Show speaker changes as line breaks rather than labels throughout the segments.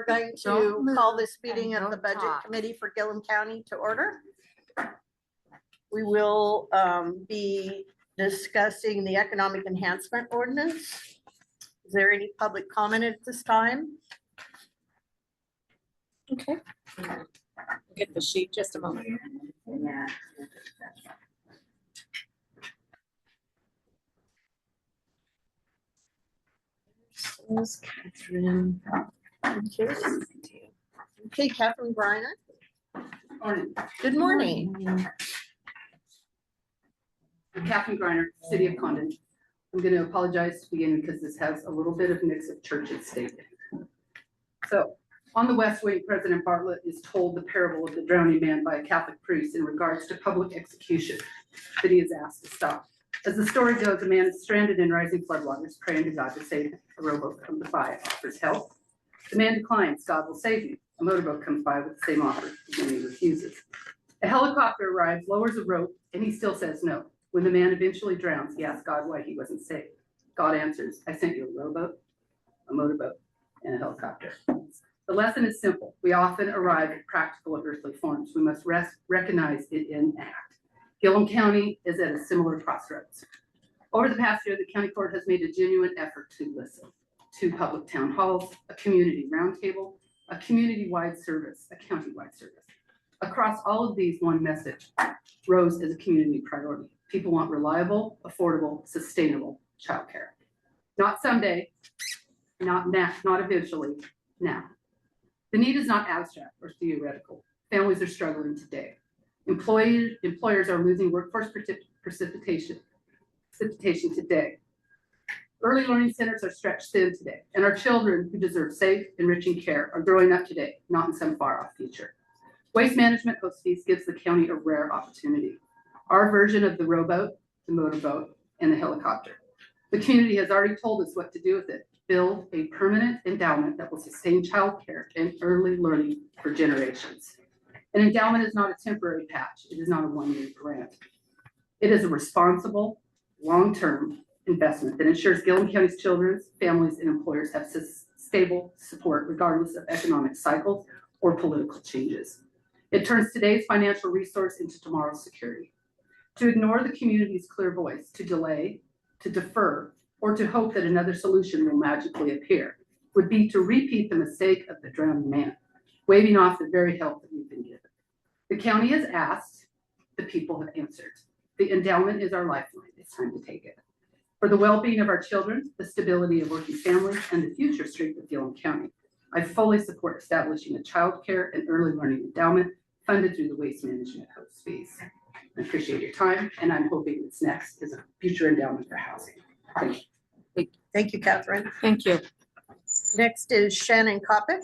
going to call this meeting of the Budget Committee for Gilliam County to order. We will be discussing the Economic Enhancement Ordinance. Is there any public comment at this time? Okay.
Get the sheet just a moment.
Yeah. There's Catherine. Okay, Catherine Briner.
Morning.
Good morning.
Catherine Griner, City of Condon. I'm going to apologize to begin because this has a little bit of mix of church at stake. So, on the West Wing, President Bartlett is told the parable of the drowning man by a Catholic priest in regards to public execution that he is asked to stop. As the story goes, a man is stranded in rising floodwaters, praying to God to save him. A rowboat comes by, offers help. The man declines, God will save you. A motorboat comes by with the same offer, and he refuses. A helicopter arrives, lowers a rope, and he still says no. When the man eventually drowns, he asks God why he wasn't saved. God answers, I sent you a rowboat, a motorboat, and a helicopter. The lesson is simple. We often arrive at practical earthly forms. We must recognize it in act. Gilliam County is at a similar crossroads. Over the past year, the county court has made a genuine effort to listen. 2 public town halls, a community roundtable, a community-wide service, a county-wide service. Across all of these, one message rose as a community priority. People want reliable, affordable, sustainable childcare. Not someday, not now, not eventually, now. The need is not abstract or theoretical. Families are struggling today. Employers are losing workforce precipitation today. Early learning centers are stretched thin today, and our children who deserve safe, enriching care are growing up today, not in some far-off future. Waste management host fees gives the county a rare opportunity. Our version of the rowboat, the motorboat, and the helicopter. The community has already told us what to do with it. Build a permanent endowment that will sustain childcare and early learning for generations. An endowment is not a temporary patch. It is not a one-year grant. It is a responsible, long-term investment that ensures Gilliam County's children, families, and employers have stable support regardless of economic cycles or political changes. It turns today's financial resource into tomorrow's security. To ignore the community's clear voice, to delay, to defer, or to hope that another solution will magically appear would be to repeat the mistake of the drowning man, waving off the very help that we've been given. The county has asked, the people have answered. The endowment is our lifeline. It's time to take it. For the well-being of our children, the stability of working families, and the future strength of Gilliam County, I fully support establishing a child care and early learning endowment funded through the waste management host fees. I appreciate your time, and I'm hoping what's next is a future endowment for housing. Thank you.
Thank you, Catherine.
Thank you.
Next is Shannon Kopic.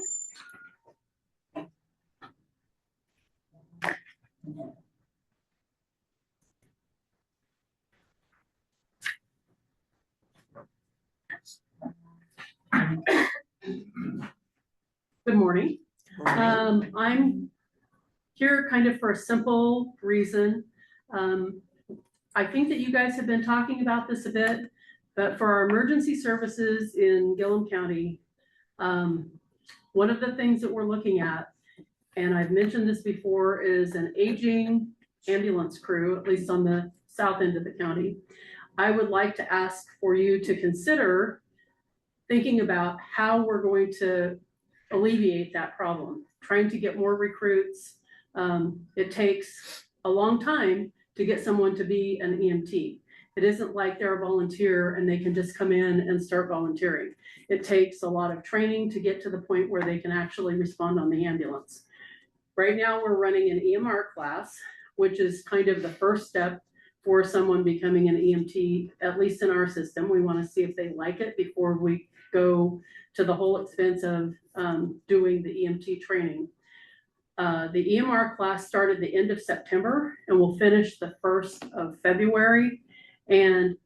Good morning. I'm here kind of for a simple reason. I think that you guys have been talking about this a bit, but for our emergency services in Gilliam County, one of the things that we're looking at, and I've mentioned this before, is an aging ambulance crew, at least on the south end of the county. I would like to ask for you to consider thinking about how we're going to alleviate that problem, trying to get more recruits. It takes a long time to get someone to be an EMT. It isn't like they're a volunteer and they can just come in and start volunteering. It takes a lot of training to get to the point where they can actually respond on the ambulance. Right now we're running an EMR class, which is kind of the first step for someone becoming an EMT, at least in our system. We want to see if they like it before we go to the whole expense of doing the EMT training. The EMR class started the end of September and will finish the 1st of February and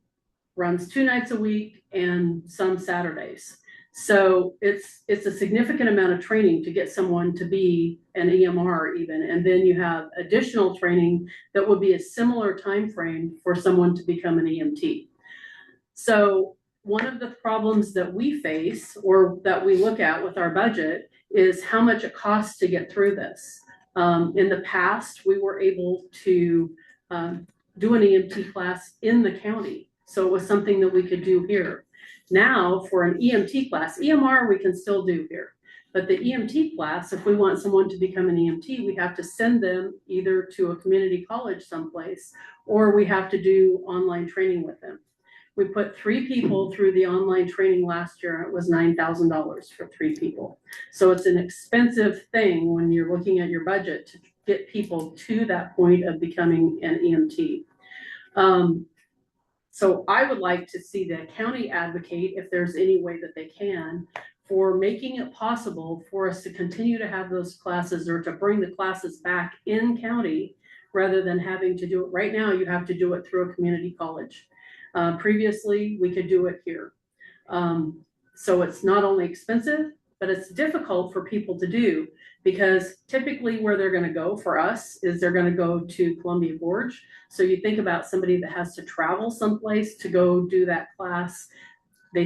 runs 2 nights a week and some Saturdays. So it's a significant amount of training to get someone to be an EMR even. And then you have additional training that would be a similar time frame for someone to become an EMT. So one of the problems that we face or that we look at with our budget is how much it costs to get through this. In the past, we were able to do an EMT class in the county. So it was something that we could do here. Now for an EMT class, EMR we can still do here. But the EMT class, if we want someone to become an EMT, we have to send them either to a community college someplace, or we have to do online training with them. We put 3 people through the online training last year. It was $9,000 for 3 people. So it's an expensive thing when you're looking at your budget to get people to that point of becoming an EMT. So I would like to see the county advocate, if there's any way that they can, for making it possible for us to continue to have those classes or to bring the classes back in county rather than having to do it. Right now, you have to do it through a community college. Previously, we could do it here. So it's not only expensive, but it's difficult for people to do because typically where they're gonna go for us is they're gonna go to Columbia Gorge. So you think about somebody that has to travel someplace to go do that class. They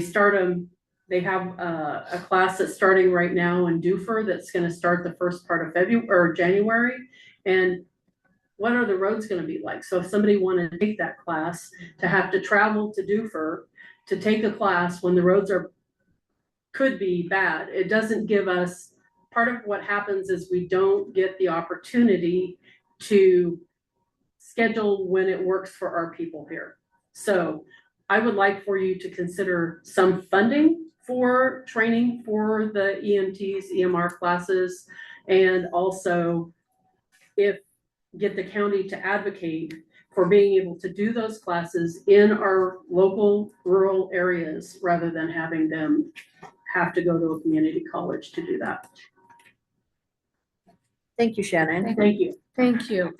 have a class that's starting right now in Dufur that's gonna start the first part of February or January. And what are the roads gonna be like? So if somebody wanted to take that class, to have to travel to Dufur to take a class when the roads could be bad, it doesn't give us, part of what happens is we don't get the opportunity to schedule when it works for our people here. So I would like for you to consider some funding for training for the EMTs, EMR classes, and also get the county to advocate for being able to do those classes in our local rural areas rather than having them have to go to a community college to do that.
Thank you, Shannon.
Thank you.
Thank you.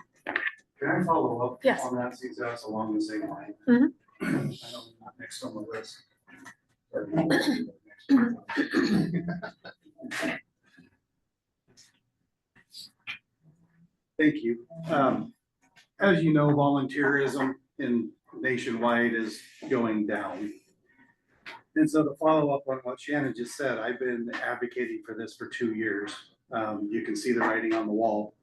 Can I follow up
Yes.
on that, since that's along the same line?
Mhm.
I know I'm not next on the list. Or next. Thank you. As you know, volunteerism nationwide is going down. And so to follow up on what Shannon just said, I've been advocating for this for 2 years. You can see the writing on the wall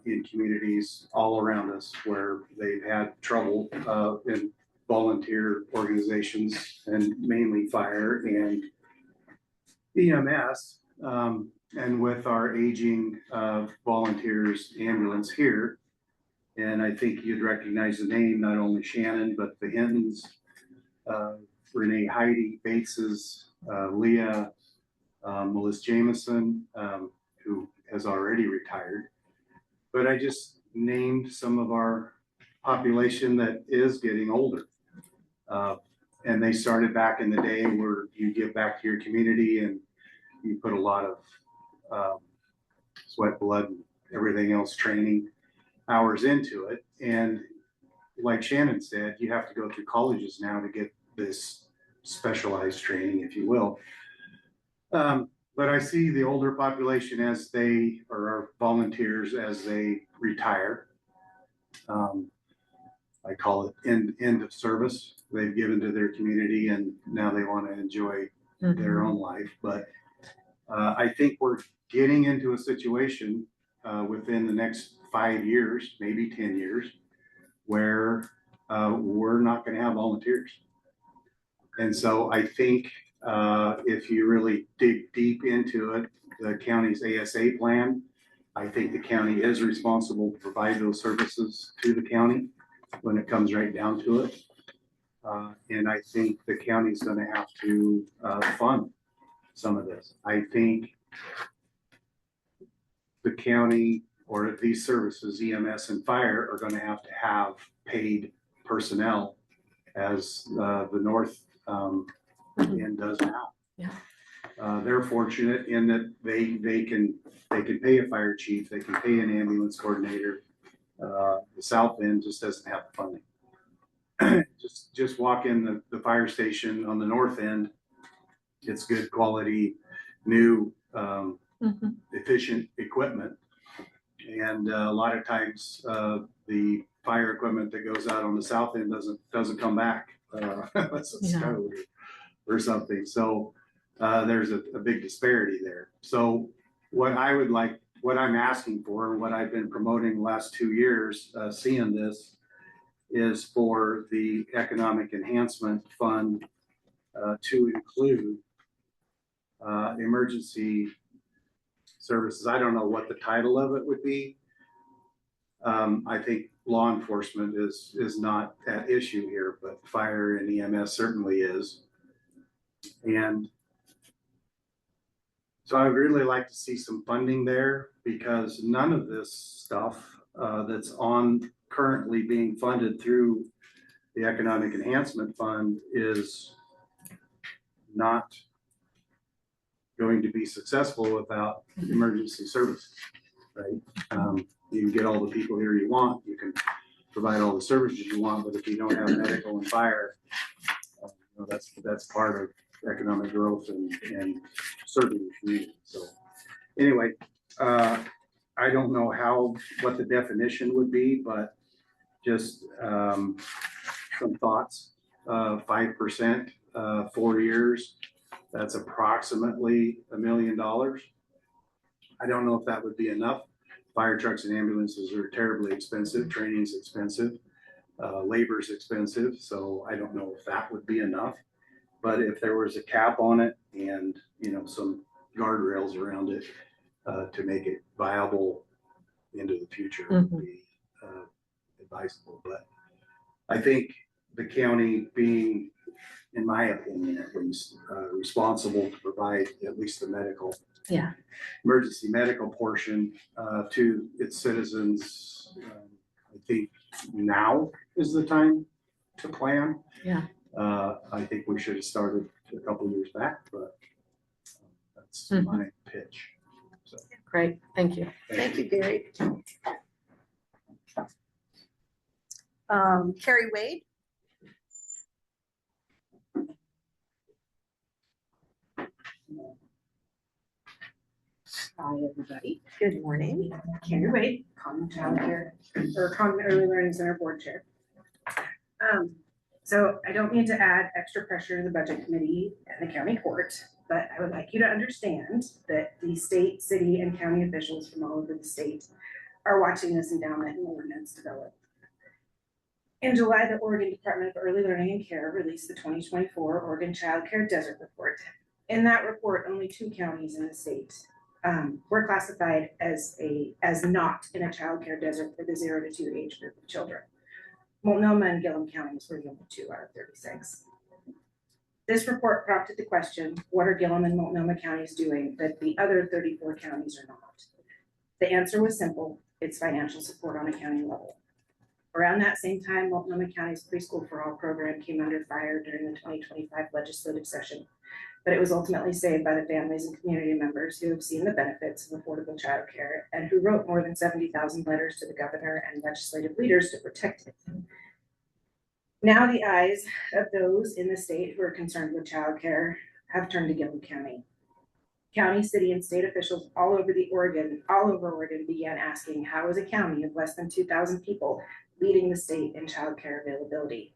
in communities all around us where they've had trouble in volunteer organizations and mainly fire and EMS. And with our aging volunteers ambulance here, and I think you'd recognize the name, not only Shannon, but the Hintons, Renee Heidi Bates's, Leah, Melissa Jameson, who has already retired. But I just named some of our population that is getting older. And they started back in the day where you give back to your community and you put a lot of sweat, blood, and everything else, training hours into it. And like Shannon said, you have to go through colleges now to get this specialized training, if you will. But I see the older population as our volunteers as they retire. I call it end of service. They've given to their community and now they want to enjoy their own life. But I think we're getting into a situation within the next 5 years, maybe 10 years, where we're not going to have volunteers. And so I think if you really dig deep into it, the county's ASA plan, I think the county is responsible to provide those services to the county when it comes right down to it. And I think the county's going to have to fund some of this. I think the county or these services, EMS and fire, are going to have paid personnel as the North end does now.
Yeah.
They're fortunate in that they can pay a fire chief, they can pay an ambulance coordinator. The South end just doesn't have the funding. just walk in the fire station on the North end. It's good quality, new, efficient equipment. And a lot of times the fire equipment that goes out on the South end doesn't come back That's what's code or something. So there's a big disparity there. So what I'm asking for, and what I've been promoting the last 2 years, seeing this, is for the Economic Enhancement Fund to include emergency services. I don't know what the title of it would be. I think law enforcement is not at issue here, but fire and EMS certainly is. And so I would really like to see some funding there, because none of this stuff that's currently being funded through the Economic Enhancement Fund is not going to be successful without emergency services, right? You can get all the people here you want, you can provide all the services you want, but if you don't have medical and fire, that's part of economic growth and serving the community. So anyway, I don't know what the definition would be, but just some thoughts. 5%, 4 years, that's approximately $1 million. I don't know if that would be enough. Fire trucks and ambulances are terribly expensive, training's expensive, labor's expensive, so I don't know if that would be enough. But if there was a cap on it and, some guardrails around it to make it viable into the future would be advisable. But I think the county being, in my opinion at least, responsible to provide at least the emergency medical portion to its citizens, I think now is the time to plan. I think we should have started a couple years back, but that's my pitch. So.
Great, thank you.
Thank you, Gary. Carrie Wade.
Hi, everybody.
Good morning.
Carrie Wade, Common Child Care, or Common Early Learning Center Board Chair. So I don't mean to add extra pressure to the Budget Committee and the County Court, but I would like you to understand that the state, city, and county officials from all over the state are watching this endowment and ordinance develop. In July, the Oregon Department of Early Learning and Care released the 2024 Oregon Child Care Desert Report. In that report, only 2 counties in the state were classified as not in a child care desert for the 0 to 2 age group of children. Multnomah and Gilliam counties were the only 2 out of 36. This report prompted the question, what are Gilliam and Multnomah counties doing that the other 34 counties are not? The answer was simple, it's financial support on a county level. Around that same time, Multnomah County's Preschool for All program came under fire during the 2025 legislative session, but it was ultimately saved by the families and community members who have seen the benefits of affordable childcare and who wrote more than 70,000 letters to the governor and legislative leaders to protect it. Now the eyes of those in the state who are concerned with childcare have turned to Gilliam County. County, city, and state officials all over Oregon began asking, how is a county of less than 2,000 people leading the state in childcare availability?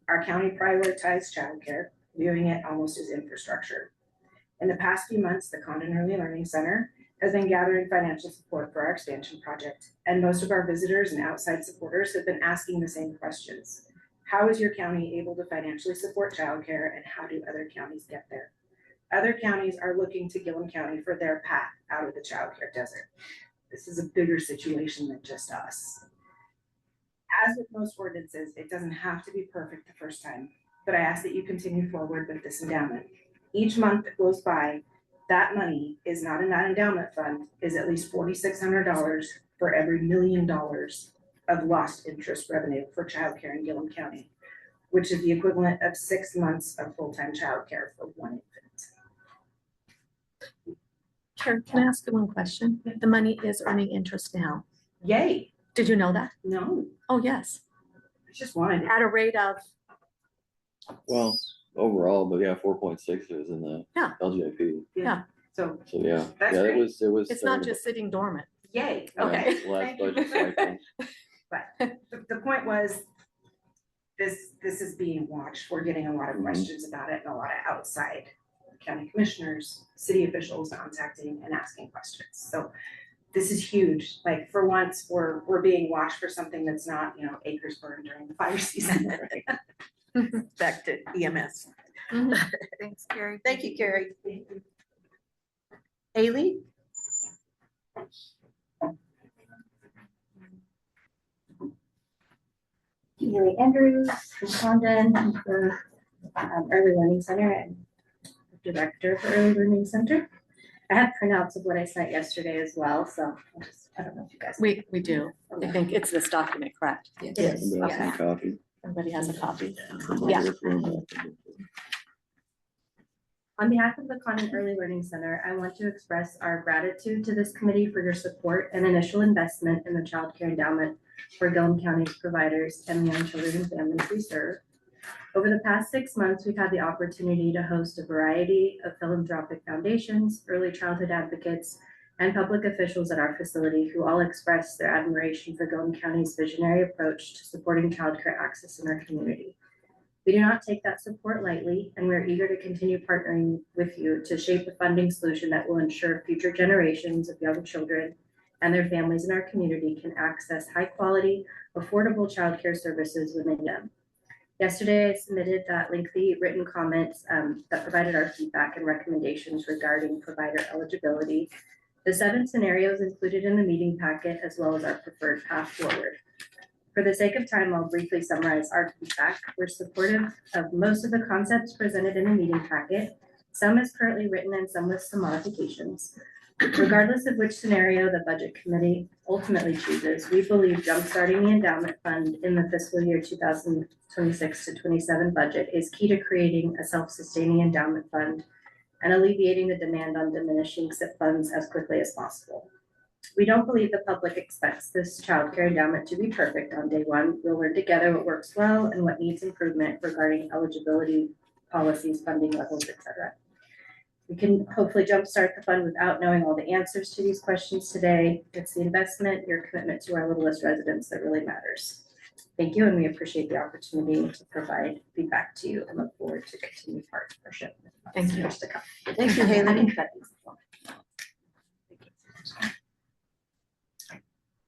Our county prioritized childcare, viewing it almost as infrastructure. In the past few months, the Condon Early Learning Center has been gathering financial support for our expansion project, and most of our visitors and outside supporters have been asking the same questions. How is your county able to financially support childcare, and how do other counties get there? Other counties are looking to Gilliam County for their path out of the childcare desert. This is a bigger situation than just us. As with most ordinances, it doesn't have to be perfect the first time, but I ask that you continue forward with this endowment. Each month that goes by, that money is not in that endowment fund, is at least $4,600 for every $1 million of lost interest revenue for childcare in Gilliam County, which is the equivalent of 6 months of full-time childcare for one infant.
Karen, can I ask you one question? The money is earning interest now.
Yay.
Did you know that?
No,
Oh, yes.
I just wanted it.
At a rate of,
Well, overall, but yeah, 4.6 is in the
Yeah.
LJP.
Yeah.
So,
So yeah,
That's
yeah,
great.
it was.
it's not just sitting dormant.
yay.
Yeah,
Okay.
Last
Thank you.
budget cycle.
But the point was, this is being watched. We're getting a lot of questions about it and a lot of outside county commissioners, city officials contacting and asking questions. So this is huge. Like for once, we're being watched for something that's not, acres burned during the fire season.
Back to EMS.
Thanks, Carrie.
Thank you, Carrie. Haley?
Haley Andrews from Condon, the Early Learning Center and Director for Early Learning Center. I have printouts of what I sent yesterday as well, so I don't know if you guys.
We do. I think it's this document, correct?
It
Yes.
is,
That's
yeah.
a copy.
Everybody has a copy.
Yeah.
On behalf of the Condon Early Learning Center, I want to express our gratitude to this committee for your support and initial investment in the child care endowment for Gilliam County's providers and the young children and families we serve. Over the past 6 months, we've had the opportunity to host a variety of philanthropic foundations, early childhood advocates, and public officials at our facility who all expressed their admiration for Gilliam County's visionary approach to supporting childcare access in our community. We do not take that support lightly, and we're eager to continue partnering with you to shape a funding solution that will ensure future generations of young children and their families in our community can access high-quality, affordable childcare services when they need them. Yesterday, I submitted that lengthy written comments that provided our feedback and recommendations regarding provider eligibility, the 7 scenarios included in the meeting packet, as well as our preferred path forward. For the sake of time, I'll briefly summarize our feedback. We're supportive of most of the concepts presented in the meeting packet. Some is currently written and some with some modifications. Regardless of which scenario the budget committee ultimately chooses, we believe jumpstarting the endowment fund in the fiscal year 2026 to 27 budget is key to creating a self-sustaining endowment fund and alleviating the demand on diminishing SIP funds as quickly as possible. We don't believe the public expects this child care endowment to be perfect on day one. We'll learn together what works well and what needs improvement regarding eligibility, policies, funding levels, etc. We can hopefully jumpstart the fund without knowing all the answers to these questions today. It's the investment, your commitment to our littlest residents that really matters. Thank you, and we appreciate the opportunity to provide feedback to you and look forward to continued partnership.
Thank you.
Years to come.
Thank you,
I
Haley.
can cut these as well.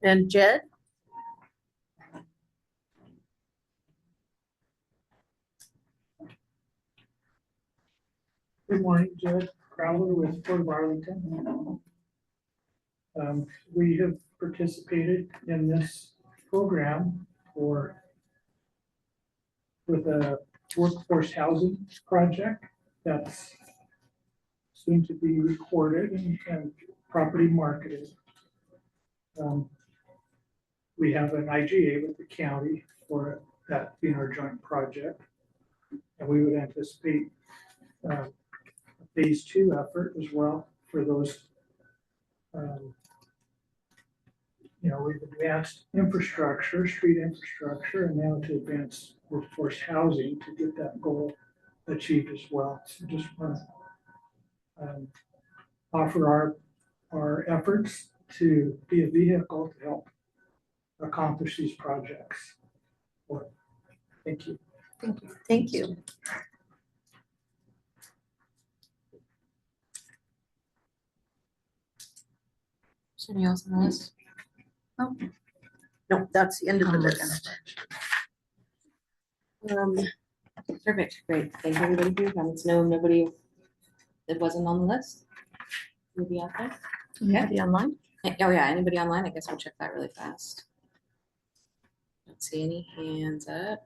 And Jed?
Good morning, Jed Crowler with Port of Arlington. We have participated in this program with a workforce housing project that's soon to be recorded and property marketed. We have an IGA with the county for that being our joint project. And we would anticipate phase 2 effort as well for those. We've advanced infrastructure, street infrastructure, and now to advance workforce housing to get that goal achieved as well. So just want to offer our efforts to be a vehicle to help accomplish these projects. Thank you.
Thank you. Thank you.
Is there anything else on the list?
No, that's the end of the
I'm
list.
Perfect, great. Thank you everybody for your comments. No, nobody that wasn't on the list will be out there.
Anybody online?
Oh yeah, anybody online? I guess we'll check that really fast. Don't see any hands up.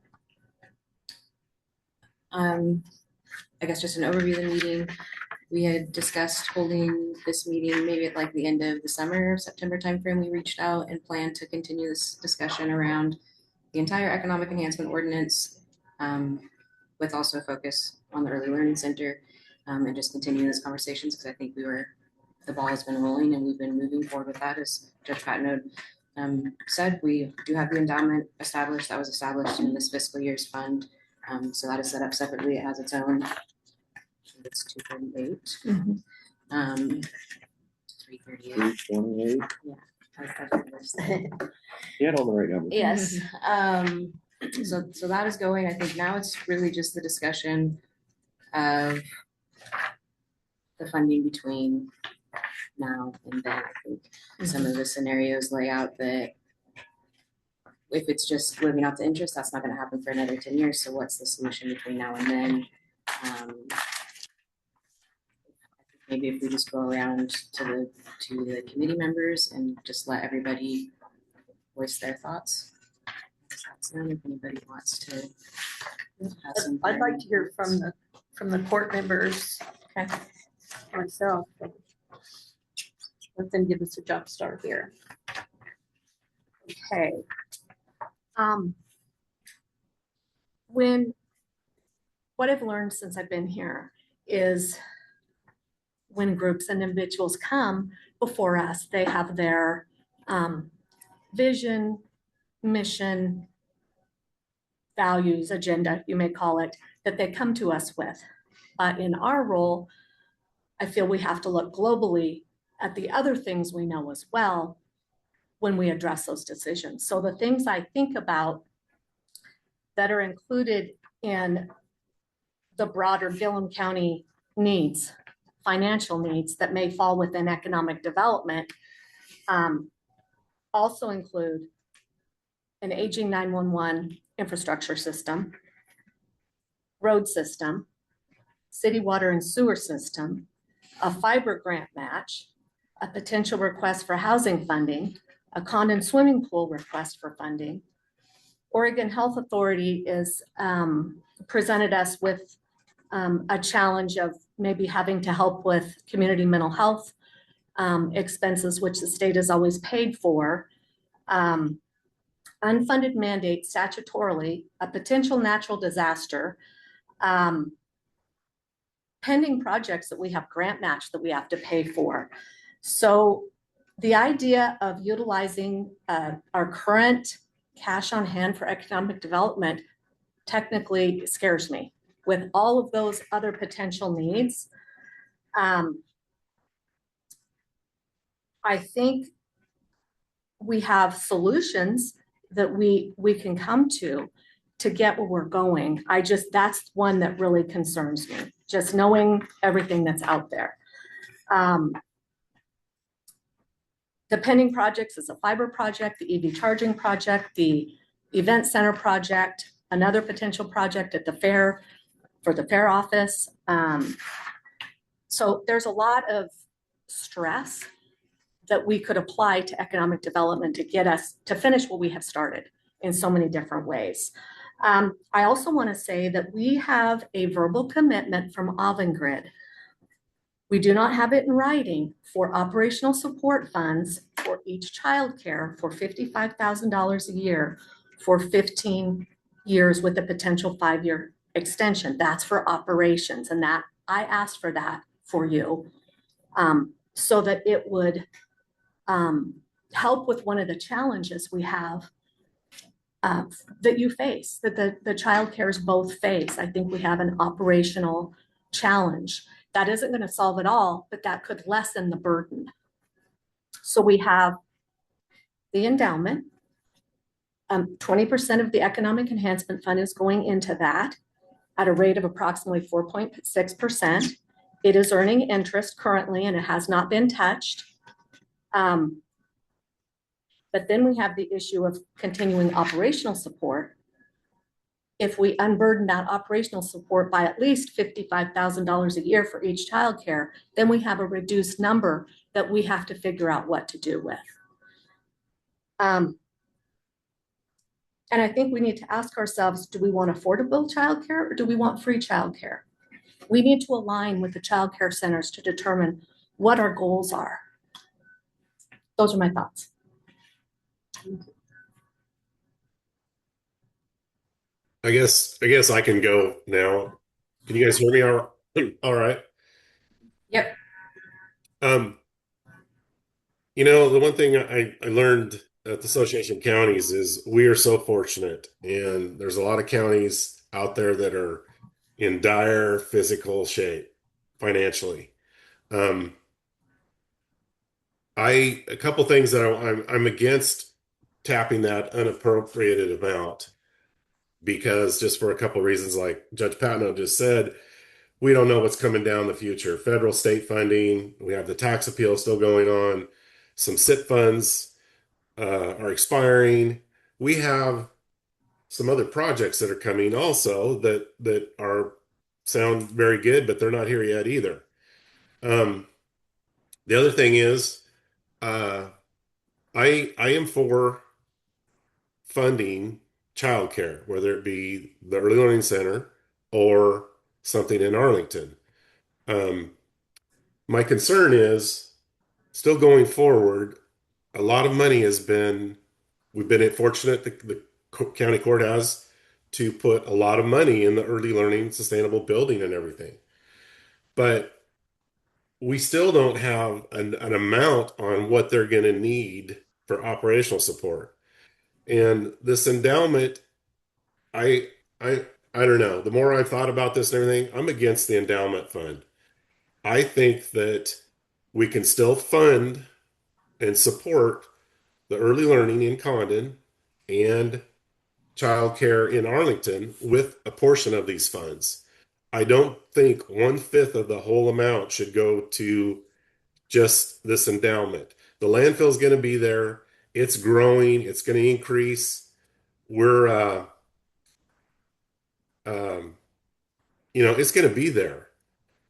I guess just an overview of the meeting. We had discussed holding this meeting maybe at like the end of the summer, September timeframe. We reached out and planned to continue this discussion around the entire economic enhancement ordinance, with also focus on the early learning center, and just continue these conversations because I think the ball has been rolling and we've been moving forward with that. As Judge Patnode said, we do have the endowment established that was established in this fiscal year's fund. So that is set up separately. It has its own. It's 238. 338.
328.
Yeah.
You had all the right numbers.
Yes. So that is going. I think now it's really just the discussion of the funding between now and then. I think some of the scenarios lay out that if it's just living out the interest, that's not gonna happen for another 10 years. So what's the solution between now and then? Maybe if we just go around to the committee members and just let everybody voice their thoughts. Does that sound, if anybody wants to have some.
I'd like to hear from the court members.
Okay.
Myself. Let them give us a jump start here.
Okay. What I've learned since I've been here is when groups and individuals come before us, they have their vision, mission, values, agenda, you may call it, that they come to us with. In our role, I feel we have to look globally at the other things we know as well when we address those decisions. So the things I think about that are included in the broader Gilliam County needs, financial needs that may fall within economic development, also include an aging 911 infrastructure system, road system, city water and sewer system, a fiber grant match, a potential request for housing funding, a Condon swimming pool request for funding. Oregon Health Authority is presented us with a challenge of maybe having to help with community mental health expenses, which the state has always paid for. Unfunded mandate statutorily, a potential natural disaster, pending projects that we have grant match that we have to pay for. So the idea of utilizing our current cash on hand for economic development technically scares me. With all of those other potential needs, I think we have solutions that we can come to get where we're going. That's one that really concerns me, just knowing everything that's out there. The pending projects is a fiber project, the EV charging project, the event center project, another potential project at the fair for the fair office. So there's a lot of stress that we could apply to economic development to get us to finish what we have started in so many different ways. I also want to say that we have a verbal commitment from Avangrid. We do not have it in writing for operational support funds for each child care for $55,000 a year for 15 years with a potential 5-year extension. That's for operations, and that I asked for that for you so that it would help with one of the challenges we have that you face, that the child cares both face. I think we have an operational challenge. That isn't going to solve it all, but that could lessen the burden. So we have the endowment. 20% of the economic enhancement fund is going into that at a rate of approximately 4.6%. It is earning interest currently, and it has not been touched. But then we have the issue of continuing operational support. If we unburden that operational support by at least $55,000 a year for each child care, then we have a reduced number that we have to figure out what to do with. And I think we need to ask ourselves, do we want affordable childcare or do we want free childcare? We need to align with the childcare centers to determine what our goals are. Those are my thoughts.
I guess I can go now. Can you guys hear me all right?
Yep.
The one thing I learned at the Association of Counties is we are so fortunate, and there's a lot of counties out there that are in dire physical shape financially. A couple things that I'm against tapping that unappropriated amount. because just for a couple reasons, like Judge Patno just said, we don't know what's coming down the future. Federal, state funding, we have the tax appeal still going on. Some SIP funds are expiring. We have some other projects that are coming also that are sound very good, but they're not here yet either. The other thing is, I am for funding childcare, whether it be the early learning center or something in Arlington. My concern is still going forward, a lot of money we've been fortunate, the county court has to put a lot of money in the early learning sustainable building and everything. But we still don't have an amount on what they're going to need for operational support. And this endowment, I, I don't know. The more I've thought about this and everything, I'm against the endowment fund. I think that we can still fund and support the early learning in Condon and childcare in Arlington with a portion of these funds. I don't think 1/5 of the whole amount should go to just this endowment. The landfill is going to be there. It's growing. It's going to increase. We're, um, it's going to be there.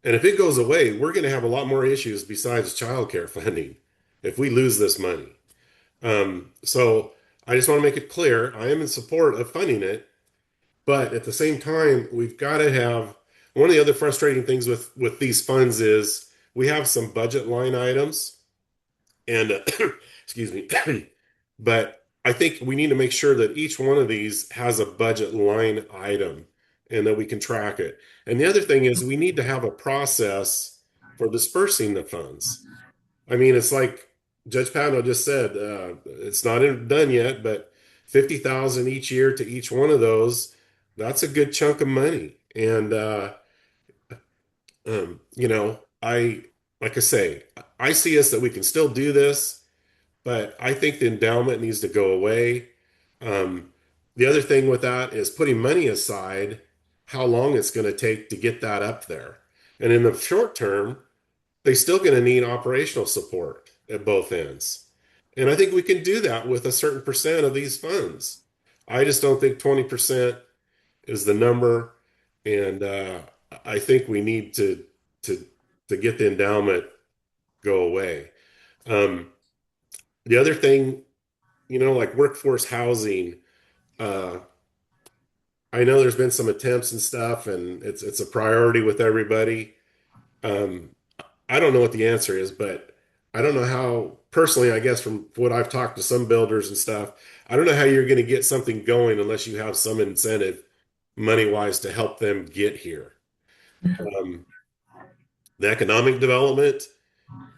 And if it goes away, we're going to have a lot more issues besides childcare funding if we lose this money. So I just want to make it clear, I am in support of funding it, but at the same time, we've got to have one of the other frustrating things with these funds is we have some budget line items, and excuse me, but I think we need to make sure that each one of these has a budget line item and that we can track it. And the other thing is we need to have a process for dispersing the funds. I mean, it's like Judge Pano just said, it's not done yet, but 50,000 each year to each one of those, that's a good chunk of money. And, like I say, I see us that we can still do this, but I think the endowment needs to go away. The other thing with that is putting money aside, how long it's going to take to get that up there. And in the short term, they're still going to need operational support at both ends. And I think we can do that with a certain percent of these funds. I just don't think 20% is the number. And I think we need to, to get the endowment go away. The other thing, like workforce housing, I know there's been some attempts and stuff, and it's a priority with everybody. Um, I don't know what the answer is, but I don't know how, personally, I guess from what I've talked to some builders and stuff, I don't know how you're going to get something going unless you have some incentive money-wise to help them get here. The economic development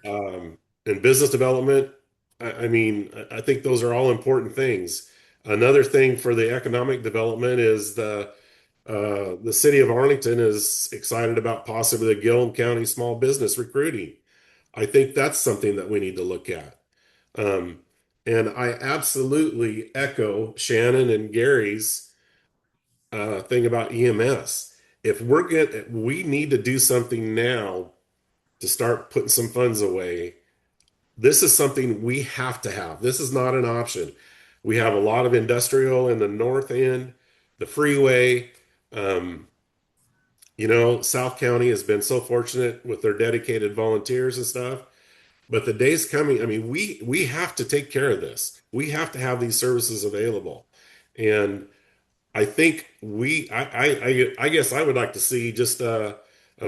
and business development, I mean, I think those are all important things. Another thing for the economic development is the city of Arlington is excited about possibly the Gilliam County small business recruiting. I think that's something that we need to look at. Um, and I absolutely echo Shannon and Gary's thing about EMS. If we need to do something now to start putting some funds away. This is something we have to have. This is not an option. We have a lot of industrial in the north end, the freeway. South County has been so fortunate with their dedicated volunteers and stuff. But the day's coming. I mean, we have to take care of this. We have to have these services available. And I think I guess I would like to see just a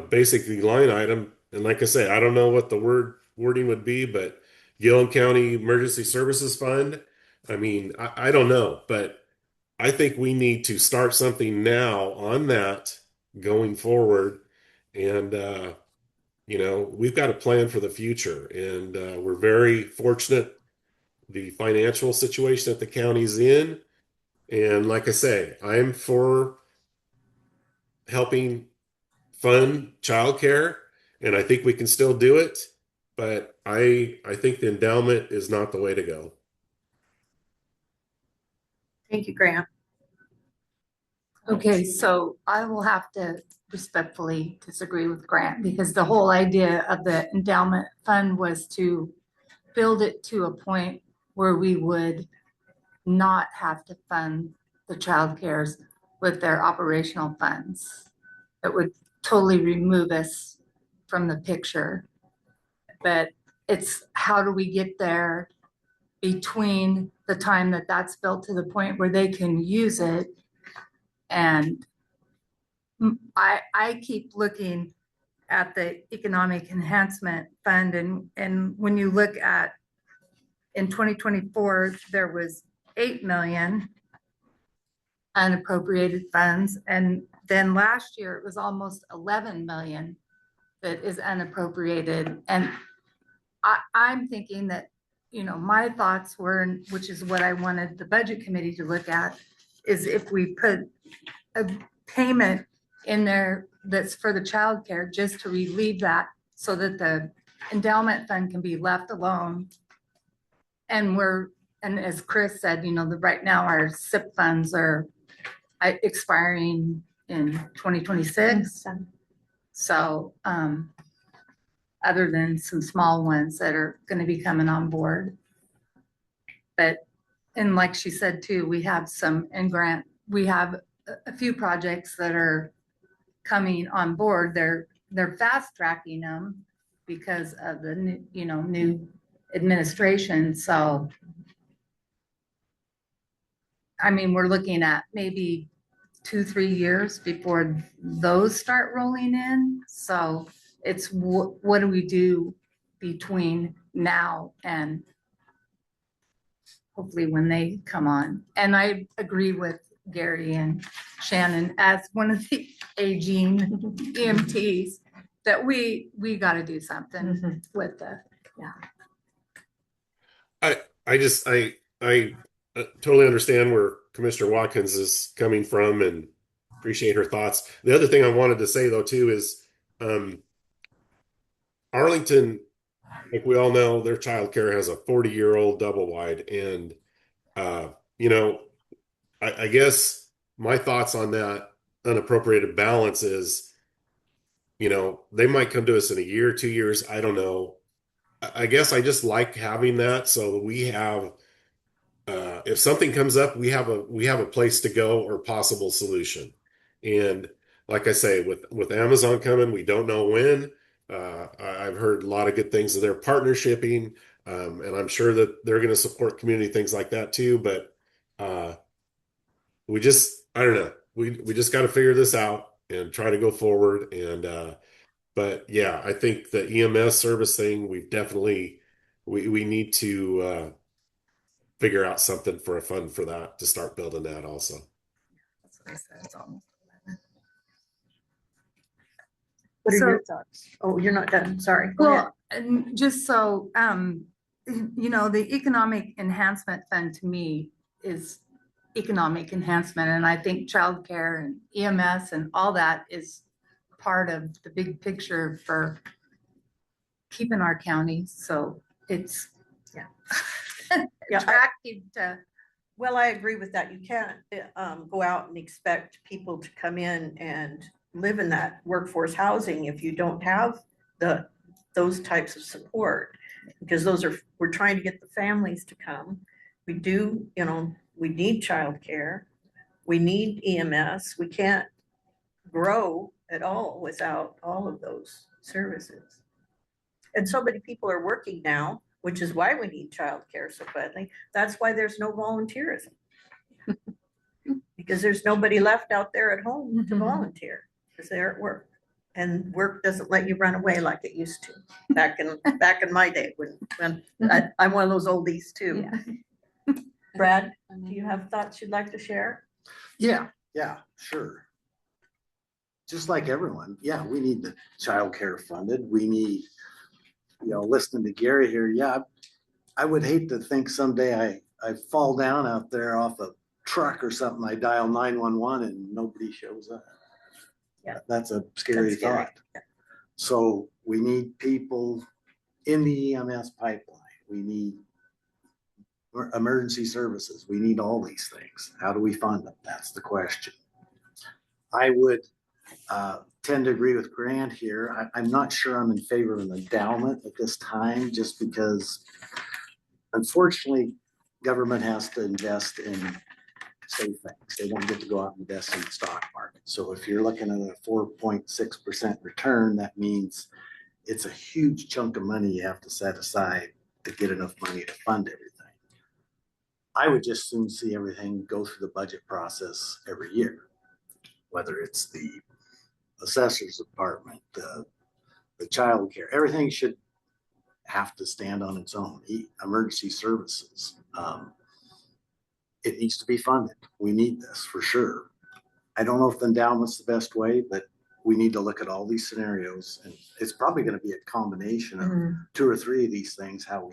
basically line item. And like I say, I don't know what the wording would be, but Gilliam County Emergency Services Fund. I mean, I don't know, but I think we need to start something now on that going forward. And, we've got a plan for the future. And we're very fortunate the financial situation that the county's in. And like I say, I'm for helping fund childcare, and I think we can still do it. But I think the endowment is not the way to go.
Thank you, Grant.
Okay, so I will have to respectfully disagree with Grant because the whole idea of the endowment fund was to build it to a point where we would not have to fund the childcares with their operational funds. It would totally remove us from the picture. But it's how do we get there between the time that that's built to the point where they can use it. And I keep looking at the economic enhancement fund and when you look at in 2024, there was 8 million unappropriated funds. And then last year it was almost 11 million that is unappropriated. And I'm thinking that, you know, my thoughts were, which is what I wanted the budget committee to look at, is if we put a payment in there that's for the childcare, just to relieve that so that the endowment fund can be left alone. And as Chris said, you know, right now our SIP funds are expiring in 2026. So, other than some small ones that are gonna be coming on board. But, and like she said too, we have some we have a few projects that are coming on board. They're fast tracking them because of the new administration. So, I mean, we're looking at maybe 2-3 years before those start rolling in. So it's what do we do between now and hopefully when they come on. And I agree with Gary and Shannon as one of the aging EMTs that we got to do something with the,
I totally understand where Commissioner Watkins is coming from and appreciate her thoughts. The other thing I wanted to say though too is Arlington, like we all know, their childcare has a 40-year-old double wide, and you know, I guess my thoughts on that unappropriated balance is, you know, they might come to us in a year, 2 years, I don't know. I guess I just like having that so that we have, if something comes up, we have a place to go or possible solution. And like I say, with Amazon coming, we don't know when. I've heard a lot of good things of their partnershiping, and I'm sure that they're going to support community things like that too. But I don't know. We just got to figure this out and try to go forward. And but yeah, I think the EMS service thing, we need to figure out something for a fund for that to start building that also.
that's what I said. It's almost 11.
What are
So-
your thoughts? Oh, you're not done. Sorry. Go ahead.
Well, and just so, you know, the economic enhancement fund to me is economic enhancement. And I think childcare and EMS and all that is part of the big picture for keeping our county. So it's, attractive to.
Well, I agree with that. You can't go out and expect people to come in and live in that workforce housing if you don't have those types of support, because we're trying to get the families to come. We do, you know, we need childcare, we need EMS. We can't grow at all without all of those services. And so many people are working now, which is why we need childcare so badly. That's why there's no volunteerism. Because there's nobody left out there at home to volunteer, because they're at work. And work doesn't let you run away like it used to back in my day when I'm one of those oldies too.
Yeah.
Brad, do you have thoughts you'd like to share?
Yeah, sure. Just like everyone, yeah, we need the childcare funded. We need, you know, listening to Gary here, yeah, I would hate to think someday I fall down out there off a truck or something, I dial 911 and nobody shows up.
Yeah.
That's a scary thought.
Yeah.
So we need people in the EMS pipeline. We need emergency services. We need all these things. How do we fund them? That's the question. I would tend to agree with Grant here. I'm not sure I'm in favor of an endowment at this time, just because unfortunately, government has to invest in safe things. They don't get to go out and invest in the stock market. So if you're looking at a 4.6% return, that means it's a huge chunk of money you have to set aside to get enough money to fund everything. I would just soon see everything go through the budget process every year, whether it's the assessor's department, the child care, everything should have to stand on its own. Emergency services. It needs to be funded. We need this for sure. I don't know if the endowment's the best way, but we need to look at all these scenarios, and it's probably going to be a combination of 2 or 3 of these things, how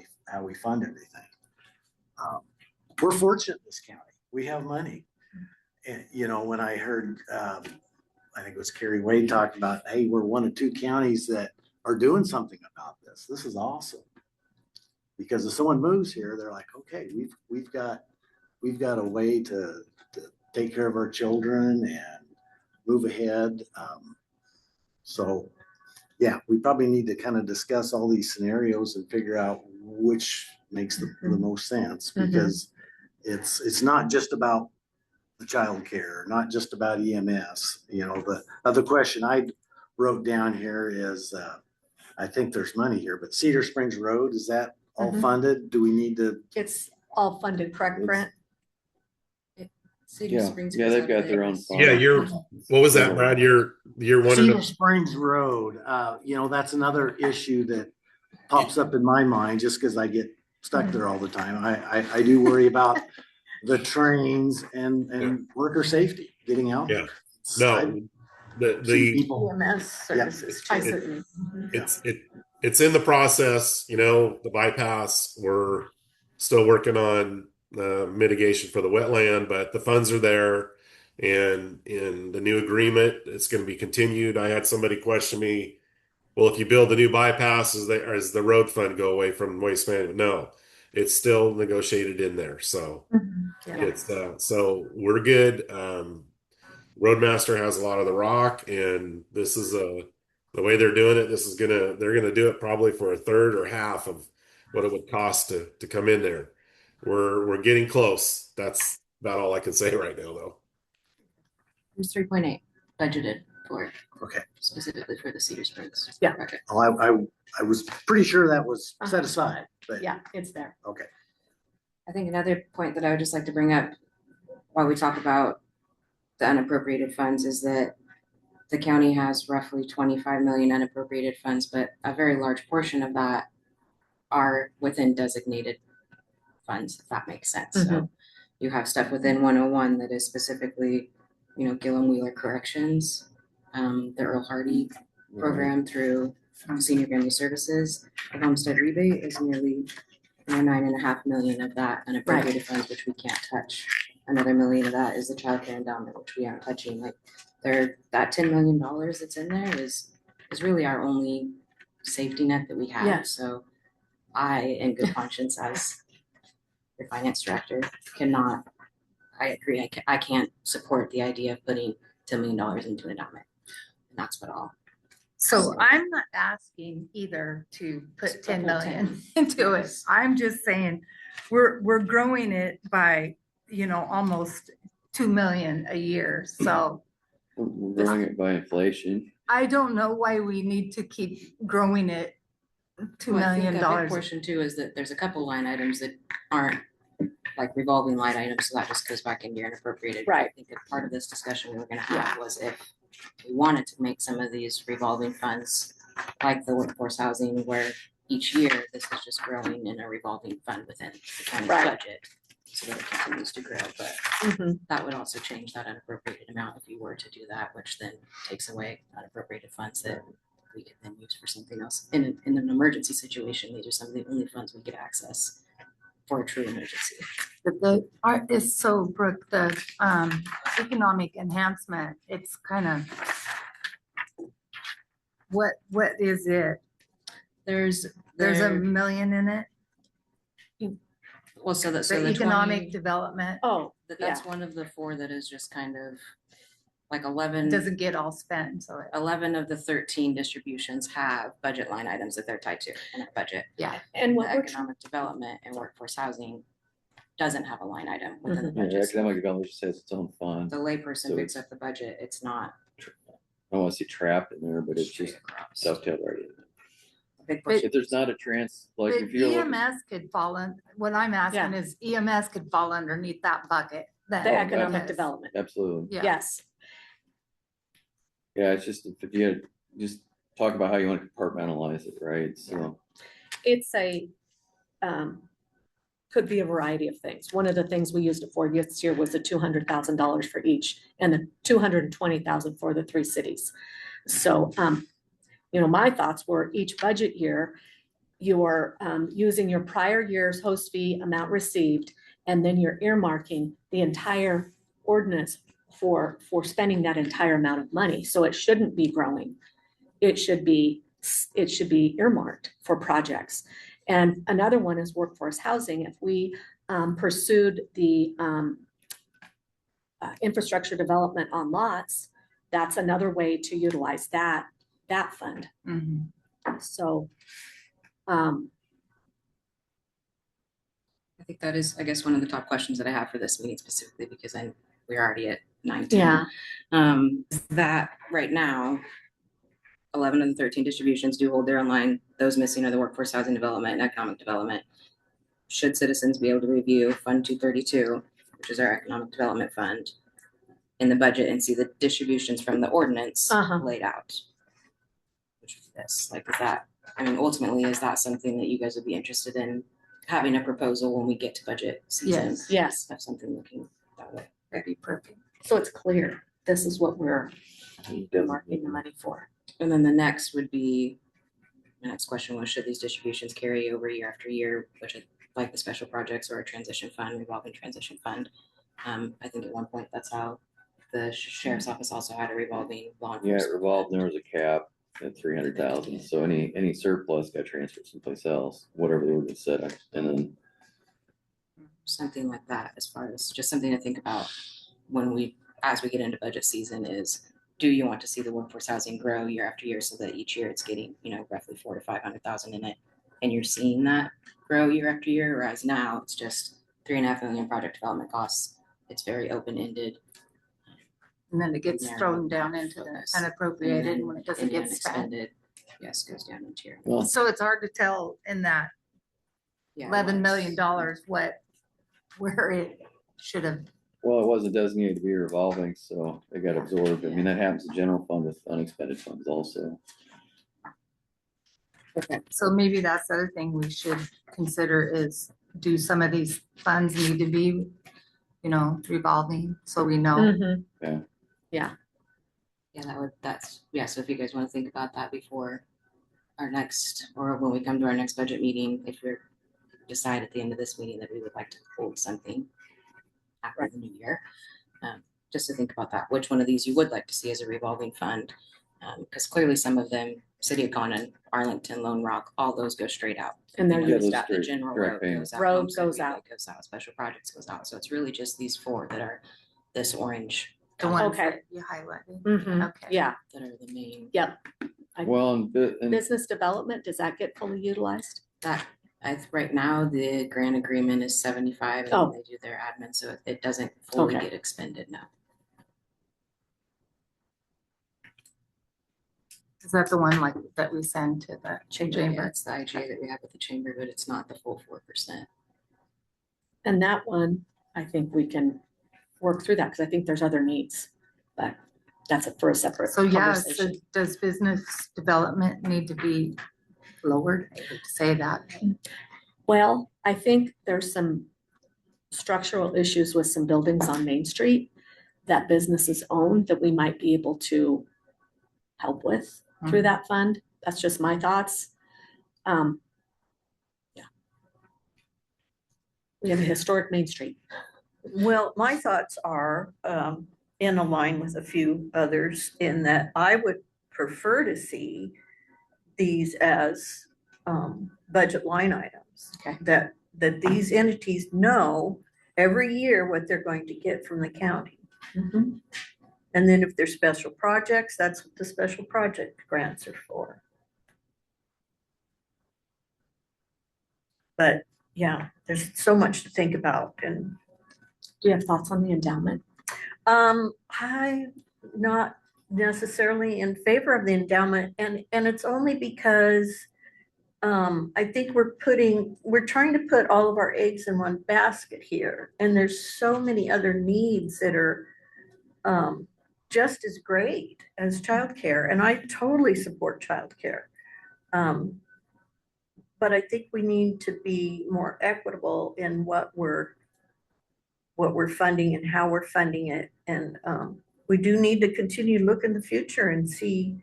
we fund everything. We're fortunate in this county. We have money. And, you know, when I heard, I think it was Kerry Wade talking about, hey, we're one of 2 counties that are doing something about this. This is awesome. Because if someone moves here, they're like, okay, we've got a way to take care of our children and move ahead. So yeah, we probably need to kind of discuss all these scenarios and figure out which makes the most sense, because it's not just about the child care, not just about EMS. You know, the other question I wrote down here is, I think there's money here, but Cedar Springs Road, is that all funded? Do we need to?
It's all funded, correct, Brent?
Cedar Springs.
Yeah, they've got their own farm.
Yeah, what was that, Brad? You're wanting
Cedar
to.
Springs Road, you know, that's another issue that pops up in my mind just because I get stuck there all the time. I do worry about the trains and worker safety getting out there.
No, the
people.
EMS services.
I
too.
certainly.
it's in the process. You know, the bypass, we're still working on mitigation for the wetland, but the funds are there, and in the new agreement, it's going to be continued. I had somebody question me, well, if you build the new bypass, does the road fund go away from waste management? No, it's still negotiated in there. So it's so we're good. Roadmaster has a lot of the rock, and this is the way they're doing it. They're gonna do it probably for a third or half of what it would cost to come in there. We're getting close. That's about all I can say right now, though.
There's 3.8 budgeted for it.
Okay.
Specifically for the Cedar Springs project.
Oh, I was pretty sure that was set aside, but
Yeah, it's there.
okay.
I think another point that I would just like to bring up while we talk about the unappropriated funds is that the county has roughly 25 million unappropriated funds, but a very large portion of that are within designated funds, if that makes sense. So you have stuff within 101 that is specifically, you know, Gilliam Wheeler Corrections, the Earl Hardy program through Senior Family Services. The homestead rebate is nearly 9.5 million of that unappropriated funds, which we can't touch. Another million of that is the child care endowment, which we aren't touching. Like that $10 million that's in there is really our only safety net that we have.
Yeah.
So I, in good conscience, as your finance director, I agree. I can't support the idea of putting $10 million into an endowment. And that's what all.
So I'm not asking either to put 10 million into it. I'm just saying we're growing it by, you know, almost 2 million a year. So
We're growing it by inflation.
I don't know why we need to keep growing it $2 million.
A big portion too is that there's a couple line items that aren't like revolving line items, so that just goes back into your unappropriated.
Right.
I think that part of this discussion we were going to have was if we wanted to make some of these revolving funds, like the workforce housing, where each year this is just growing in a revolving fund within the county budget, so that it continues to grow. But that would also change that unappropriated amount if you were to do that, which then takes away unappropriated funds that we could then use for something else. In an emergency situation, these are some of the only funds we could access for a true emergency.
But the art is so, Brooke, the economic enhancement, it's kind of, what is it? There's a million in it?
Well, so
The economic development.
Oh,
that's one of the 4 that is just kind of like 11.
Doesn't get all spent, so.
11 of the 13 distributions have budget line items that they're tied to in our budget.
Yeah.
And
what we're
economic development and workforce housing doesn't have a line item within the
Yeah,
budget. So
academic development just has its own fund.
the layperson
So
picks
it's-
up the budget. It's not
I don't wanna see trapped in there, but it's
straight
just
across.
dovetailed right in.
A big
But-
If there's not a like
But
if you're looking.
EMS could fall in, what I'm asking is EMS could fall underneath that bucket. then,
The economic
because-
development.
Absolutely.
Yeah.
Yes.
Yeah, it's just, if you just talk about how you want to compartmentalize it, right? So,
It's could be a variety of things. One of the things we used it for this year was the $200,000 for each and the 220,000 for the 3 cities. So, my thoughts were each budget year, you're using your prior year's host fee amount received, and then you're earmarking the entire ordinance for spending that entire amount of money. So it shouldn't be growing. It should be earmarked for projects. And another one is workforce housing. If we pursued the infrastructure development on lots, that's another way to utilize that fund.
Mhm.
So,
I think that is, I guess, one of the top questions that I have for this meeting specifically because we're already at 19.
yeah,
That right now, 11 of the 13 distributions do hold their own line. Those missing are the workforce housing development and economic development. Should citizens be able to review Fund 232, which is our economic development fund, in the budget and see the distributions from the ordinance laid out? Which is this, like, is that, I mean, ultimately, is that something that you guys would be interested in having a proposal when we get to budget season?
Yes.
yes.
Have something looking that way.
That'd be perfect.
So it's clear. This is what we're earmarking the money for.
And then the next would be, the next question was, should these distributions carry over year after year, which is like the special projects or a transition fund, revolving transition fund? I think at one point, that's how the sheriff's office also had a revolving law
yeah,
enforcement.
it revolved, and there was a cap at 300,000. So any surplus got transferred someplace else, whatever the ordinance said, and then.
Something like that, as far as just something to think about as we get into budget season is, do you want to see the workforce housing grow year after year so that each year it's getting, roughly 400,000 to 500,000 in it, and you're seeing that grow year after year, whereas now it's just 3.5 million project development costs. It's very open-ended.
And then it gets
Narrow
thrown down into the
focus.
unappropriated
And
when it doesn't
then
get spent.
unexpended, yes, goes down into your.
Well,
So it's hard to tell in that
Yeah,
$11 million
once-
where it should have.
well, it wasn't designated to be revolving, so it got absorbed. I mean, that happens in general fund with unexpended funds also.
Okay. So maybe that's the other thing we should consider is, do some of these funds need to be, revolving, so we know?
Mhm.
Yeah, so if you guys want to think about that before our next, or when we come to our next budget meeting, if we're decide at the end of this meeting that we would like to hold something after the new year, just to think about that, which one of these you would like to see as a revolving fund. Because clearly some of them, City of Condon, Arlington, Lone Rock, all those go straight out.
And they're
You know,
used-
the stat- the
straight
general
direct
road
payment.
goes out.
Road
homestead
goes
rebate
out.
Goes out, special projects goes out. So it's really just these 4 that are this orange.
The ones
Okay.
that you highlighted?
Mhm.
Okay.
Yeah,
That are the main,
Well, and
business development, does that get fully utilized?
right now, the grant agreement is 75 and
Oh.
they do their admin, so it doesn't fully
Okay.
get expended now.
Is that the one that we send to the
Chamber, yeah,
chamber?
it's the IGA that we have with the chamber, but it's not the full 4%.
And that one, I think we can work through that because I think there's other needs, but that's for a separate
So yeah, so
conversation.
does business development need to be lowered? I hate to say that.
Well, I think there's some structural issues with some buildings on Main Street that businesses own that we might be able to help with through that fund. That's just my thoughts. Yeah. We have a historic Main Street.
Well, my thoughts are in a line with a few others in that I would prefer to see these as budget line items.
Okay.
That these entities know every year what they're going to get from the county. And then if there's special projects, that's what the special project grants are for. But yeah, there's so much to think about and
Do you have thoughts on the endowment?
I'm not necessarily in favor of the endowment and it's only because I think we're trying to put all of our eggs in one basket here. And there's so many other needs that are just as great as childcare. And I totally support childcare. But I think we need to be more equitable in what we're funding and how we're funding it. And we do need to continue to look in the future and see,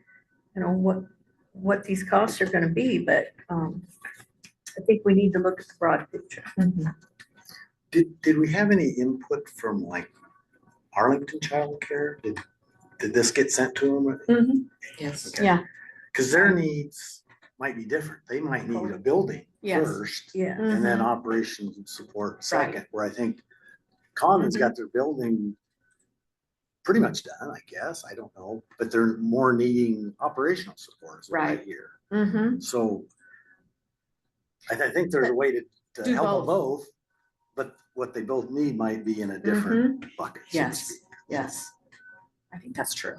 what these costs are gonna be, but I think we need to look at the broad picture.
Did we have any input from like Arlington Childcare? Did this get sent to them?
Yes.
Okay.
Yeah.
Cause their needs might be different. They might need a building
Yes.
first
Yeah.
and then operations and support second, where I think Commons got their building pretty much done, I guess. I don't know, but they're more needing operational support is what I
Right.
hear.
Mm-hmm.
So I think there's a way to
Do
help them
both.
both, but what they both need might be in a different bucket. so to
Yes.
speak.
Yes. I think that's true.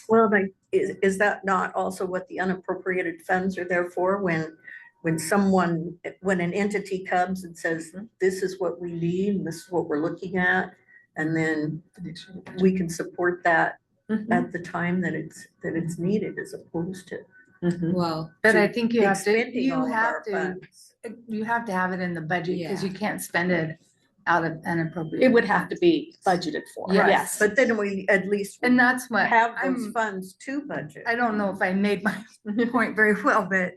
Well, is that not also what the unappropriated funds are there for? When an entity comes and says, this is what we need, and this is what we're looking at, and then we can support that at the time that it's needed as opposed to
Well,
But I think you have to,
expending all of our funds.
you have to have it in the budget because
Yeah.
you can't spend it out of unappropriated.
It would have to be budgeted for.
Right.
Yes.
But then we at least
And that's what
have those
I'm,
funds to budget.
I don't know if I made my point very well, but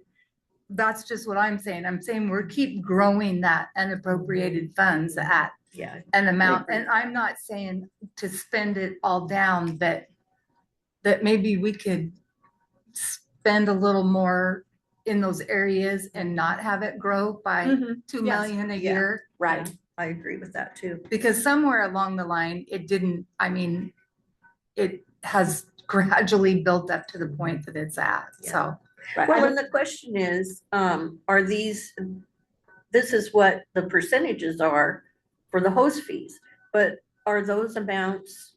that's just what I'm saying. I'm saying we're keep growing that unappropriated funds at
Yeah.
an amount.
agree
And
with
I'm not saying to spend it all down, but that maybe we could spend a little more in those areas and not have it grow by
Mhm.
2
Yes.
million a
Yeah.
year.
Right.
I agree with that too.
Because somewhere along the line, it didn't, I mean, it has gradually built up to the point that it's at, so.
Right.
Well, and the question is, this is what the percentages are for the host fees, but are those amounts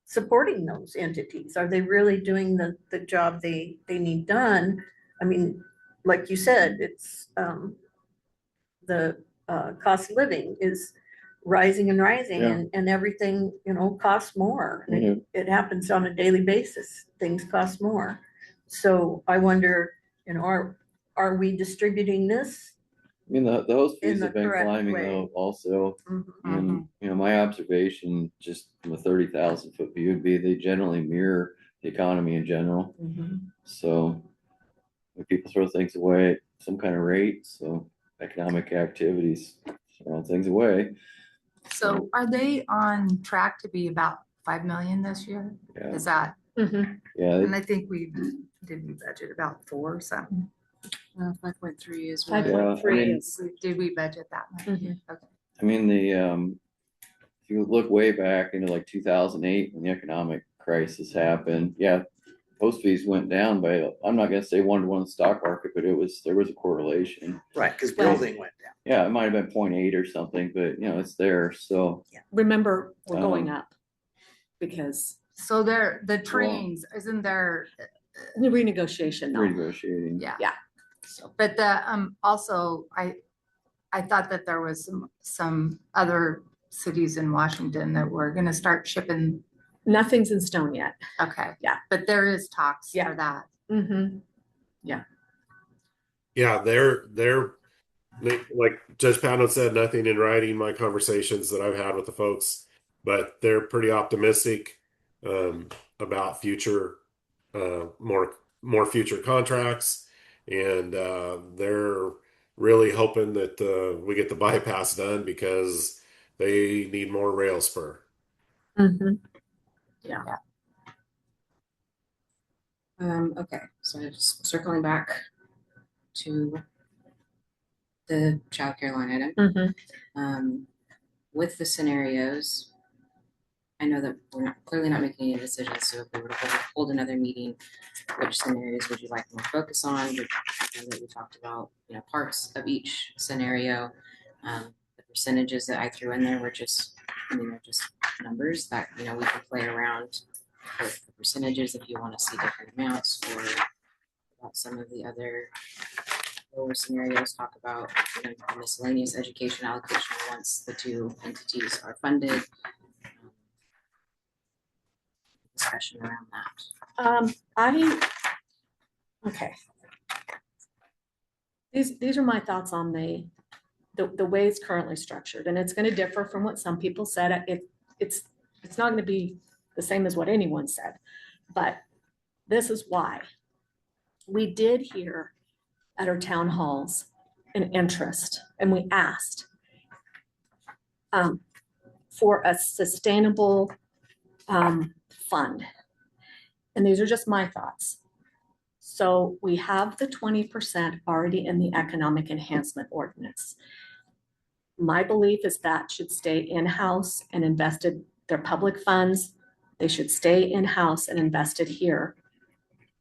supporting those entities? Are they really doing the job they need done? I mean, like you said, it's, the cost of living is rising and rising
Yeah.
and everything, costs more. And
Mhm.
it happens on a daily basis. Things cost more. So I wonder, are we distributing this?
I mean, the host
In
fees
the
have been
correct
climbing
way.
though also.
Mhm.
And, my observation just from a 30,000 foot view would be they generally mirror the economy in general. So when people throw things away at some kind of rate, so economic activities, throw things away.
So are they on track to be about 5 million this year?
Yeah,
Is that,
yeah,
and I think we budget about 4 or something.
5.3 is what.
5.3
Yeah,
is.
Did we budget that much?
Mhm.
Okay.
I mean, if you look way back into like 2008 when the economic crisis happened, yeah, host fees went down by, I'm not gonna say 1 to 1 stock market, but there was a correlation.
Right, cause
Well-
building went down.
Yeah, it might have been 0.8 or something, but it's there, so.
Remember, we're going
Um,
up because
So the trains, isn't there,
the renegotiation now.
Renegotiating.
yeah.
Yeah.
But also, I thought that there was some other cities in Washington that were gonna start shipping,
Nothing's in stone yet.
okay.
Yeah.
But there is talks
Yeah.
for that.
Mm-hmm.
Yeah, they're like Judge Pownell said, nothing in writing, my conversations that I've had with the folks, but they're pretty optimistic about future more future contracts, and they're really hoping that we get the bypass done because they need more rail spur.
Mm-hmm.
Okay, so just circling back to the childcare line item.
Mm-hmm.
with the scenarios, I know that we're clearly not making any decisions, so if we were to hold another meeting, which scenarios would you like more focus on? I know that we talked about, parts of each scenario. The percentages that I threw in there were just, they're just numbers that, we can play around with the percentages if you want to see different amounts, or about some of the other lower scenarios, talk about the miscellaneous education allocation once the two entities are funded. Discussion around that.
Okay. These are my thoughts on the way it's currently structured, and it's going to differ from what some people said. It's not going to be the same as what anyone said, but this is why. We did hear at our town halls an interest, and we asked for a sustainable fund. And these are just my thoughts. So we have the 20% already in the economic enhancement ordinance. My belief is that should stay in-house and invested, their public funds, they should stay in-house and invested here.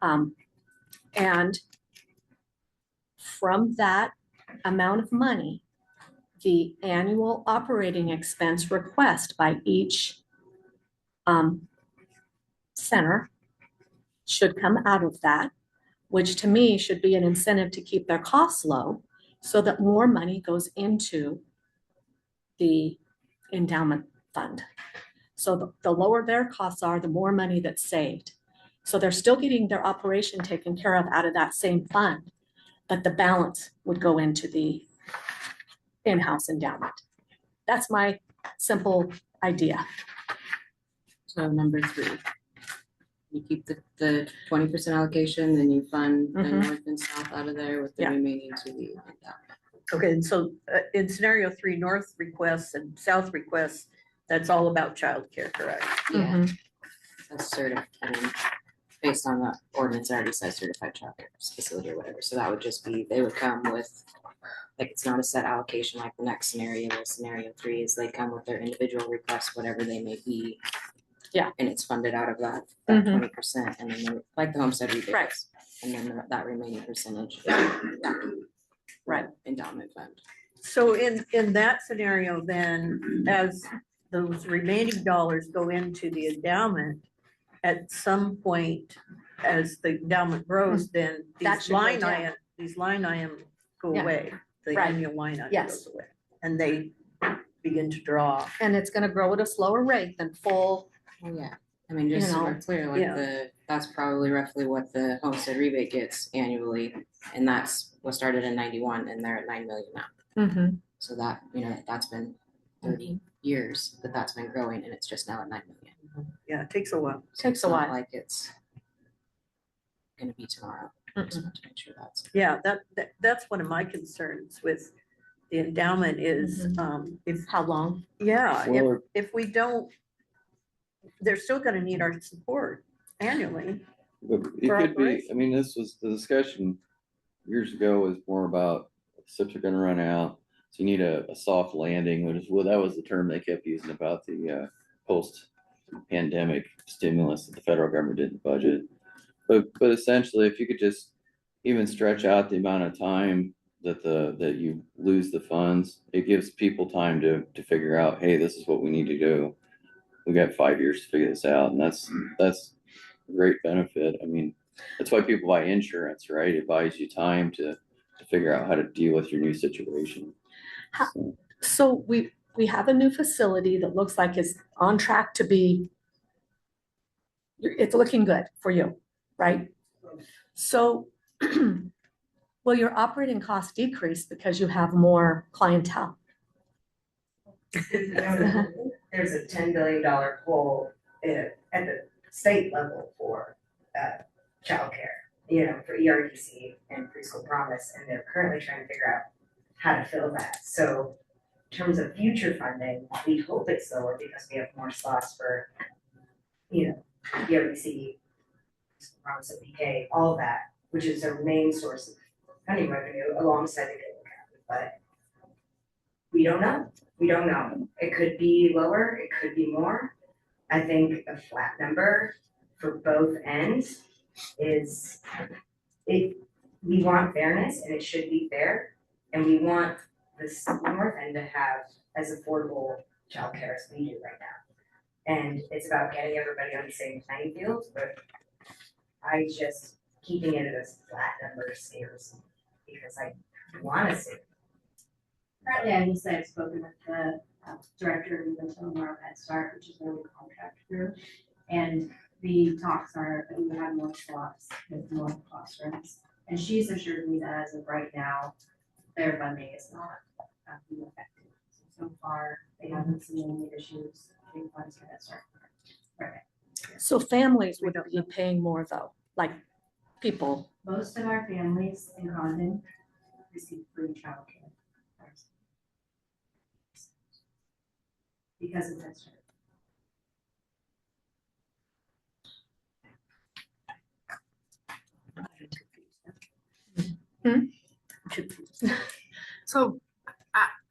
And from that amount of money, the annual operating expense request by each center should come out of that, which to me should be an incentive to keep their costs low so that more money goes into the endowment fund. So the lower their costs are, the more money that's saved. So they're still getting their operation taken care of out of that same fund, but the balance would go into the in-house endowment. That's my simple idea.
So number 3, you keep the 20% allocation, then you fund the north and south out of there with the remaining to the endowment.
Okay, and so in scenario 3, north requests and south requests, that's all about childcare, correct?
Yeah, that's based on the ordinance, it already says certified childcare facility or whatever. So that would just be, they would come with, like, it's not a set allocation like the next scenario. The scenario 3 is they come with their individual requests, whatever they may be.
Yeah.
And it's funded out of that 20%, and then like the homestead rebates. Right. And then that remaining percentage.
Right.
Endowment fund.
So in that scenario, then, as those remaining dollars go into the endowment, at some point, as the endowment grows, then these line items go away. The annual line item goes away, and they begin to draw.
And it's going to grow at a slower rate than full.
Oh, yeah. I mean, just so we're clear, like that's probably roughly what the homestead rebate gets annually, and that's what started in 91, and they're at 9 million now. So that, that's been 30 years that's been growing, and it's just now at 9 million.
Yeah, it takes a while.
So it's not like it's gonna be tomorrow. Just want to make sure
that's one of my concerns with the endowment is if
how long?
If we don't, they're still gonna need our support annually.
But it could be, I mean, this was the discussion years ago, was more about SIPs are gonna run out. So you need a soft landing, that was the term they kept using about the post-pandemic stimulus that the federal government did in the budget. But essentially, if you could just even stretch out the amount of time that you lose the funds, it gives people time to figure out, hey, this is what we need to do. We got 5 years to figure this out, and that's a great benefit. I mean, that's why people buy insurance, right? It buys you time to figure out how to deal with your new situation.
So we have a new facility that looks like it's on track to be, it's looking good for you, right? So will your operating costs decrease because you have more clientele?
There's a $10 billion goal at the state level for childcare, for ERDC and preschool promise, and they're currently trying to figure out how to fill that. So in terms of future funding, we hope it's lower because we have more slots for, ERDC, preschool promise, PK, all of that, which is our main source of funding revenue alongside the Gilliam County, but we don't know. We don't know. It could be lower, it could be more. I think a flat number for both ends is, we want fairness and it should be fair. And we want this north end to have as affordable childcare as we do right now. And it's about getting everybody on the same playing field, but I just, keeping it at a flat number scares me because I wanna see.
Currently, I will say I've spoken with the director of Mental and Moral Head Start, which is where we contract through. And the talks are that we would have more slots with more classrooms. And she's assured me that as of right now, their funding is not being affected. So far, they haven't seen any issues getting funds for Head Start. Right.
So families would be paying more though, like people.
Most of our families in Condon receive free childcare. Because of Head Start.
So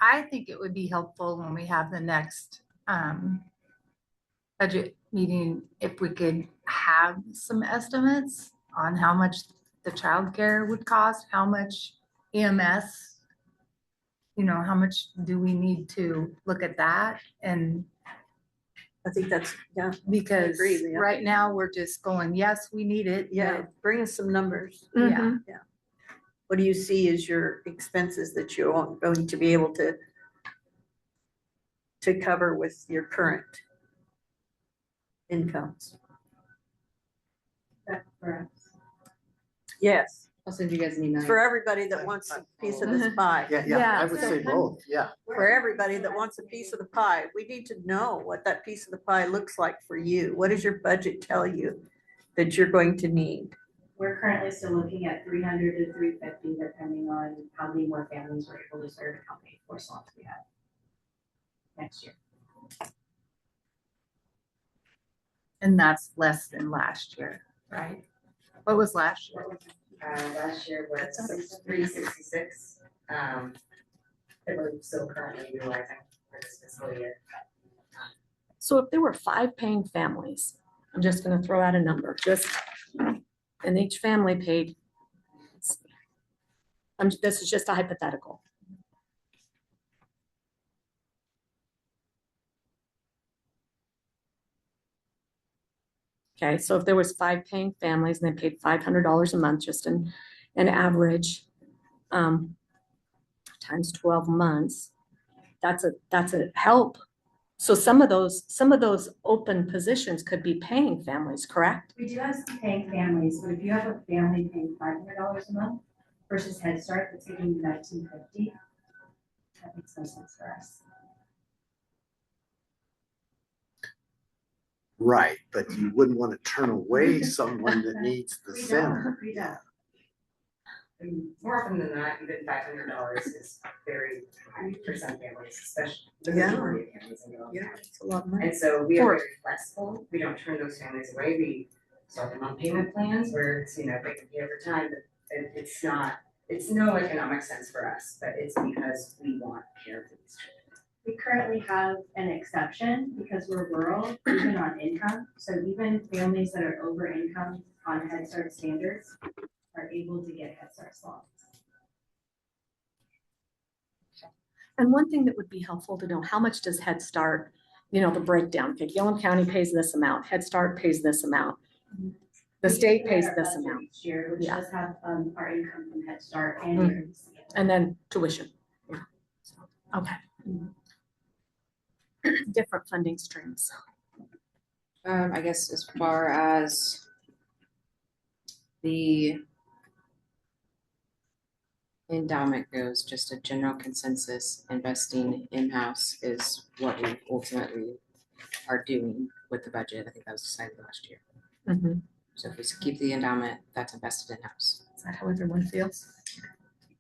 I think it would be helpful when we have the next budget meeting, if we could have some estimates on how much the childcare would cost, how much EMS, how much do we need to look at that? And
I think that's, yeah,
because
agree, Leah.
right now we're just going, yes, we need it.
yeah, bring us some numbers.
but- Yeah.
What do you see as your expenses that you're going to be able to cover with your current incomes?
For us.
Yes,
I'll send you guys an email.
for everybody that wants a piece of this pie.
Yeah, I would say both, yeah.
For everybody that wants a piece of the pie, we need to know what that piece of the pie looks like for you. What does your budget tell you that you're going to need?
We're currently still looking at 300 to 350, depending on how many more families we're able to serve and how many more slots we have next year.
And that's less than last year, right? What was last year?
Last year was 366. That we're still currently utilizing for this fiscal year.
So if there were 5 paying families, I'm just gonna throw out a number, and each family paid, this is just a hypothetical. Okay, so if there was 5 paying families and they paid $500 a month, just an average, times 12 months, that's a help. So some of those open positions could be paying families, correct?
We do have some paying families, but if you have a family paying $500 a month versus Head Start that's giving you $19.50, that makes no sense for us.
Right, but you wouldn't want to turn away someone that needs the center.
We don't.
And more often than not, even $500 is very high for some families, especially the
Yeah.
majority of families in Gilliam
Yeah,
County.
it's a lot of money.
And so we are very flexible. We don't turn those families away. We start them on payment plans where it's, they can pay over time, but it's no economic sense for us, but it's because we want care for these children.
We currently have an exception because we're rural, even on income. So even families that are over income on Head Start standards are able to get Head Start slots.
And one thing that would be helpful to know, how much does Head Start, the breakdown, okay, Gilliam County pays this amount, Head Start pays this amount. The state
We
pays
prepare our
this
budget
amount,
each year, which
Yeah.
does have our income from Head Start and your
and then tuition. Okay. Different funding streams.
I guess as far as the endowment goes, just a general consensus, investing in-house is what we ultimately are doing with the budget. I think that was decided last year.
Mm-hmm.
So if we keep the endowment, that's invested in-house.
Is that how everyone feels?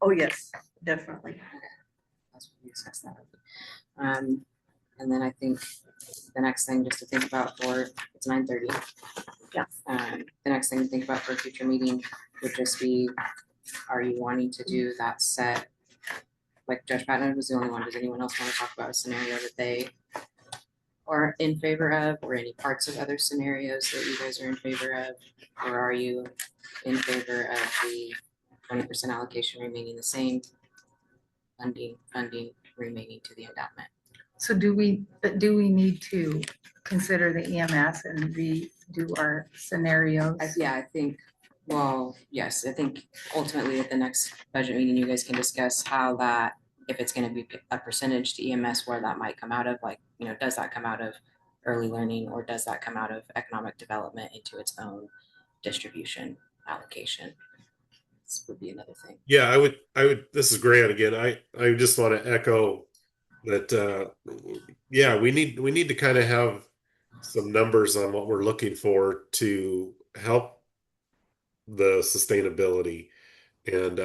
Oh, yes, definitely.
That's what we discussed that. And then I think the next thing just to think about for, it's 9:30.
Yeah.
The next thing to think about for a future meeting would just be, are you wanting to do that set like Judge Patton was the only one, does anyone else want to talk about a scenario that they are in favor of, or any parts of other scenarios that you guys are in favor of? Or are you in favor of the 20% allocation remaining the same, funding remaining to the endowment?
So do we need to consider the EMS and redo our scenarios?
I think, well, yes, I think ultimately at the next budget meeting, you guys can discuss how that, if it's gonna be a percentage to EMS, where that might come out of, like, does that come out of early learning, or does that come out of economic development into its own distribution allocation? This would be another thing.
Yeah, I would, this is Grant again. I just want to echo that, yeah, we need to kind of have some numbers on what we're looking for to help the sustainability. And,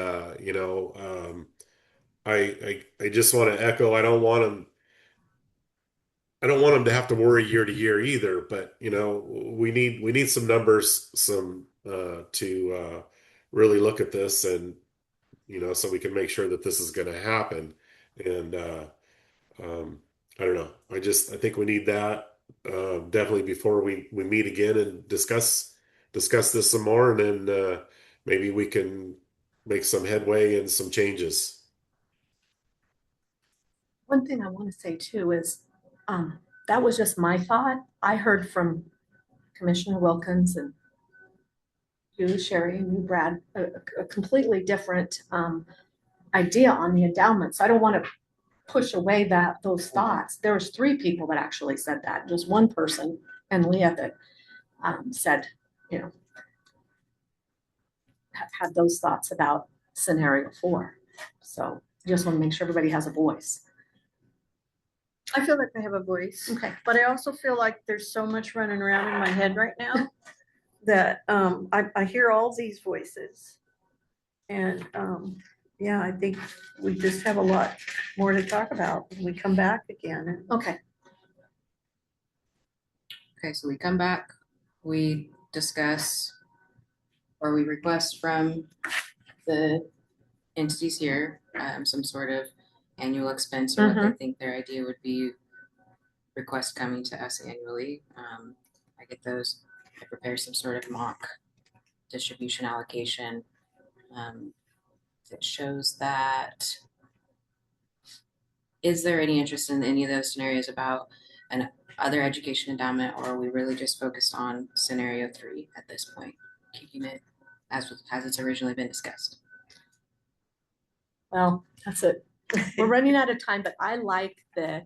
I just want to echo, I don't want them to have to worry year to year either, but we need some numbers, to really look at this, and so we can make sure that this is going to happen. And I don't know. I think we need that definitely before we meet again and discuss this some more, and then maybe we can make some headway and some changes.
One thing I want to say too is, that was just my thought. I heard from Commissioner Wilkins and you, Sherry, and you, Brad, a completely different idea on the endowment. So I don't want to push away those thoughts. There was 3 people that actually said that. Just one person, and Leah, that said, had those thoughts about scenario 4. So I just want to make sure everybody has a voice.
I feel like I have a voice.
Okay.
But I also feel like there's so much running around in my head right now that I hear all these voices. And yeah, I think we just have a lot more to talk about when we come back again.
Okay.
Okay, so we come back, we discuss, or we request from the entities here, some sort of annual expense, or what they think their idea would be, request coming to us annually. I get those, I prepare some sort of mock distribution allocation that shows that. Is there any interest in any of those scenarios about an other education endowment, or are we really just focused on scenario 3 at this point, keeping it as it's originally been discussed?
Well, that's it. We're running out of time, but I like the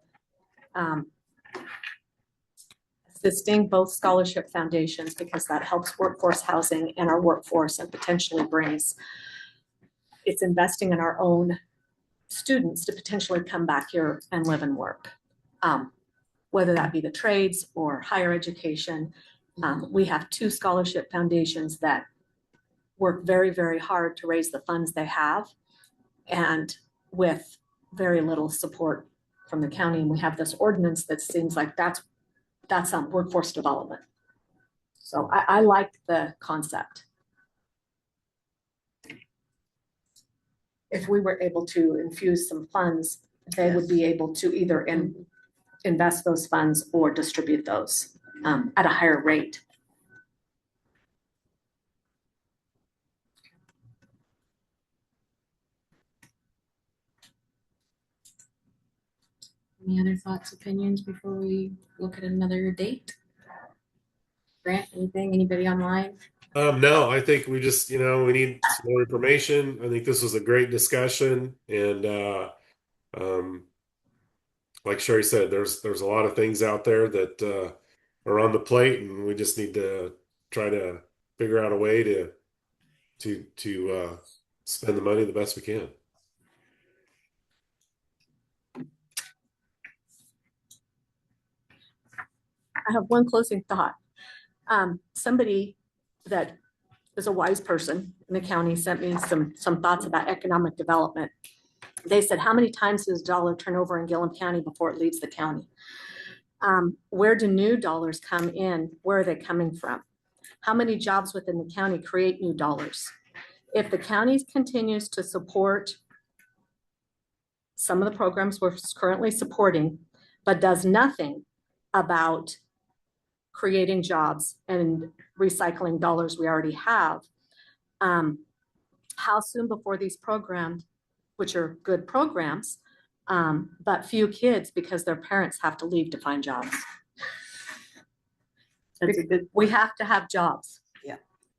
assisting both scholarship foundations, because that helps workforce housing and our workforce, and potentially it's investing in our own students to potentially come back here and live and work. Whether that be the trades or higher education. We have 2 scholarship foundations that work very, very hard to raise the funds they have, and with very little support from the county. And we have this ordinance that seems like that's workforce development. So I like the concept. If we were able to infuse some funds, they would be able to either invest those funds or distribute those at a higher rate.
Any other thoughts, opinions before we look at another date? Grant, anything? Anybody online?
No, I think we just, we need some more information. I think this was a great discussion, and like Sherry said, there's a lot of things out there that are on the plate, and we just need to try to figure out a way to spend the money the best we can.
I have one closing thought. Somebody that is a wise person in the county sent me some thoughts about economic development. They said, how many times does dollar turn over in Gilliam County before it leaves the county? Where do new dollars come in? Where are they coming from? How many jobs within the county create new dollars? If the county continues to support some of the programs we're currently supporting, but does nothing about creating jobs and recycling dollars we already have. How soon before these programs, which are good programs, but few kids because their parents have to leave to find jobs.
That's a good,
We have to have jobs.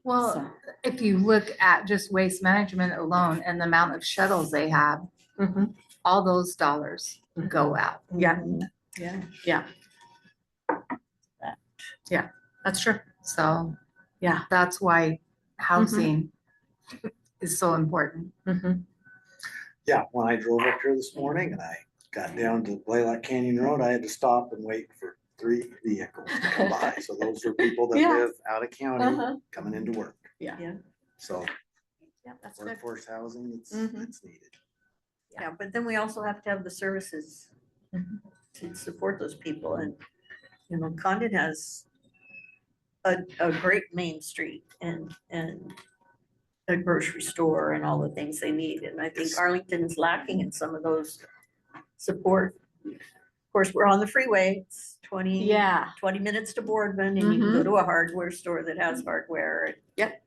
Well,
So.
if you look at just waste management alone and the amount of shuttles they have, all those dollars go out.
Yeah.
yeah.
Yeah, that's true.
So
Yeah.
that's why housing is so important.
Yeah, when I drove up here this morning and I got down to Blaylock Canyon Road, I had to stop and wait for 3 vehicles to come by. So those are people that
Yeah.
live out of county coming into work.
Yeah.
Yeah.
So
Yeah, that's good.
workforce housing, it's needed.
Yeah, but then we also have to have the services to support those people. And, you know, Condon has a great main street and a grocery store and all the things they need. And I think Arlington is lacking in some of those support. Of course, we're on the freeway. It's 20 minutes to Boardman, and you can go to a hardware store that has hardware.
Yep.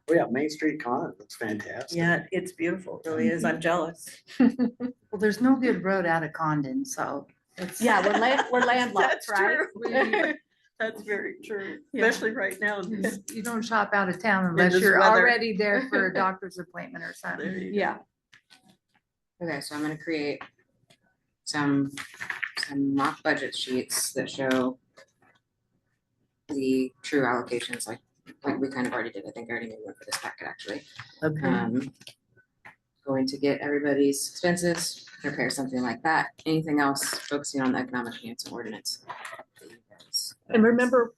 Oh yeah, Main Street Con, looks fantastic.
Yeah, it's beautiful. It really is. I'm jealous.
Well, there's no good road out of Condon, so it's.
Yeah, we're landlocked,
That's
right?
true. That's very true, especially right now.
You don't shop out of town unless
this
you're
weather.
already there for a doctor's appointment or something.
There you go.
Yeah.
Okay, so I'm gonna create some mock budget sheets that show the true allocations, like we kind of already did. I think I already made one for this packet, actually.
Okay.
Going to get everybody's expenses, prepare something like that. Anything else focusing on the economic enhancement ordinance?
And remember,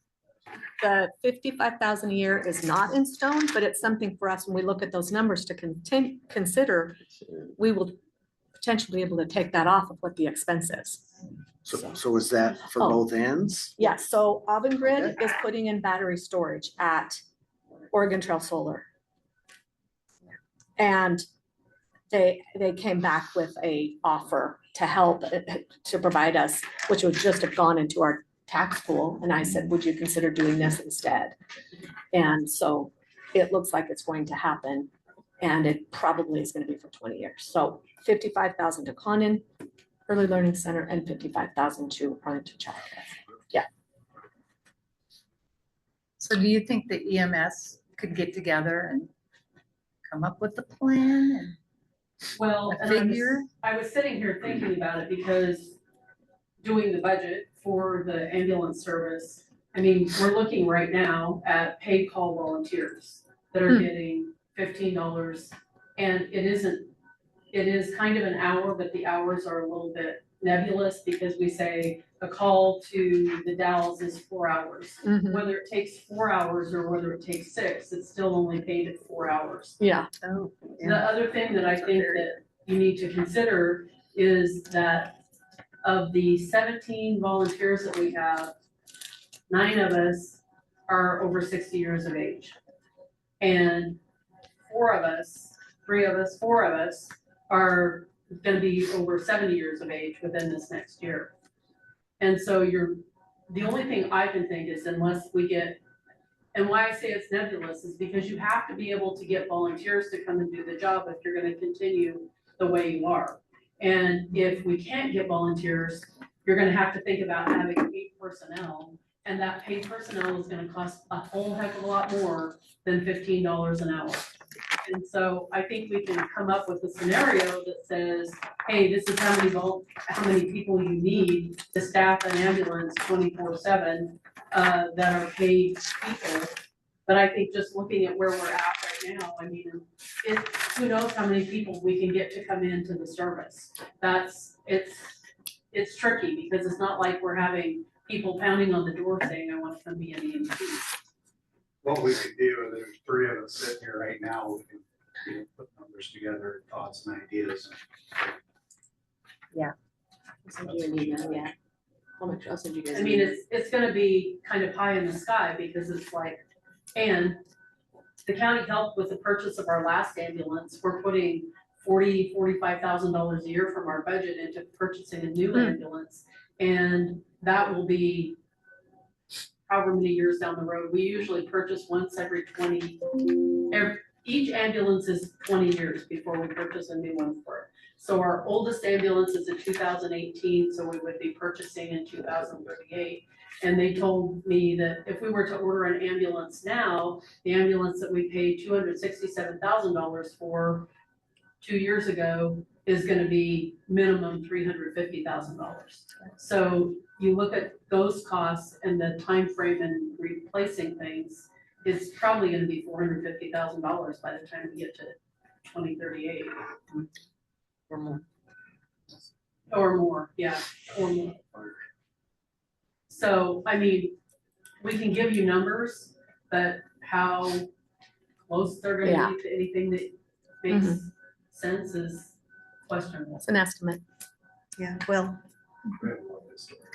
the 55,000 a year is not in stone, but it's something for us when we look at those numbers to consider. We will potentially be able to take that off of what the expense is.
So is that for both ends?
Yeah, so Avangrid is putting in battery storage at Oregon Trail Solar. And they came back with a offer to help, to provide us, which would just have gone into our tax pool. And I said, would you consider doing this instead? And so it looks like it's going to happen. And it probably is going to be for 20 years. So 55,000 to Condon Early Learning Center and 55,000 to Arlington Child Care. Yeah.
So do you think the EMS could get together and come up with a plan and
Well,
a figure?
I was sitting here thinking about it because doing the budget for the ambulance service, I mean, we're looking right now at paid call volunteers that are getting $15. And it is kind of an hour, but the hours are a little bit nebulous because we say a call to the Dalles is 4 hours. Whether it takes 4 hours or whether it takes 6, it's still only paid at 4 hours.
Yeah.
Oh,
The other thing that I think that you need to consider is that of the 17 volunteers that we have, 9 of us are over 60 years of age. And 4 of us are gonna be over 70 years of age within this next year. And so the only thing I can think is unless we get, and why I say it's nebulous is because you have to be able to get volunteers to come and do the job if you're gonna continue the way you are. And if we can't get volunteers, you're gonna have to think about having paid personnel. And that paid personnel is gonna cost a whole heck of a lot more than $15 an hour. And so I think we can come up with a scenario that says, hey, this is how many people you need to staff an ambulance 24/7 that are paid people. But I think just looking at where we're at right now, I mean, who knows how many people we can get to come into the service. It's tricky because it's not like we're having people pounding on the door saying, I want to come be an EMT.
What we could do, there's 3 of us sitting here right now, we can put numbers together, thoughts and ideas.
I'll send you an email, yeah. I'll send you guys.
I mean, it's gonna be kind of pie in the sky because it's like, and the county helped with the purchase of our last ambulance. We're putting $45,000 a year from our budget into purchasing a new ambulance. And that will be however many years down the road. We usually purchase once every each ambulance is 20 years before we purchase a new one for it. So our oldest ambulance is in 2018, so we would be purchasing in 2038. And they told me that if we were to order an ambulance now, the ambulance that we paid $267,000 for 2 years ago is gonna be minimum $350,000. So you look at those costs and the time frame in replacing things, it's probably gonna be $450,000 by the time we get to 2038.
Or more.
Or more, yeah, or more. So, I mean, we can give you numbers, but how close they're gonna be to anything that makes sense is questionable.
It's an estimate.
Yeah, well,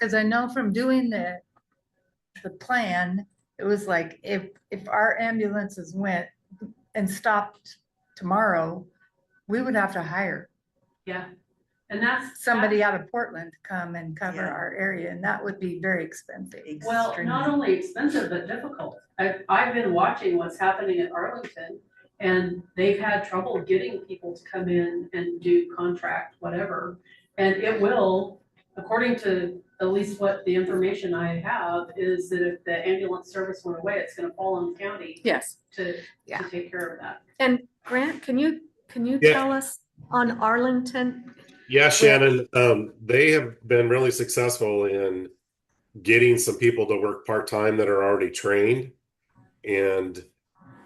Cause I know from doing the plan, it was like, if our ambulances went and stopped tomorrow, we would have to hire
Yeah, and that's.
somebody out of Portland to come and cover
Yeah.
our area, and that would be very expensive.
Well, not only expensive, but difficult. I've been watching what's happening at Arlington, and they've had trouble getting people to come in and do contract, whatever. And it will, according to at least what the information I have, is that if the ambulance service went away, it's gonna fall on the county
Yes.
to
Yeah.
take care of that.
And Grant, can you
Yeah.
tell us on Arlington?
Yeah, Shannon, they have been really successful in getting some people to work part-time that are already trained. And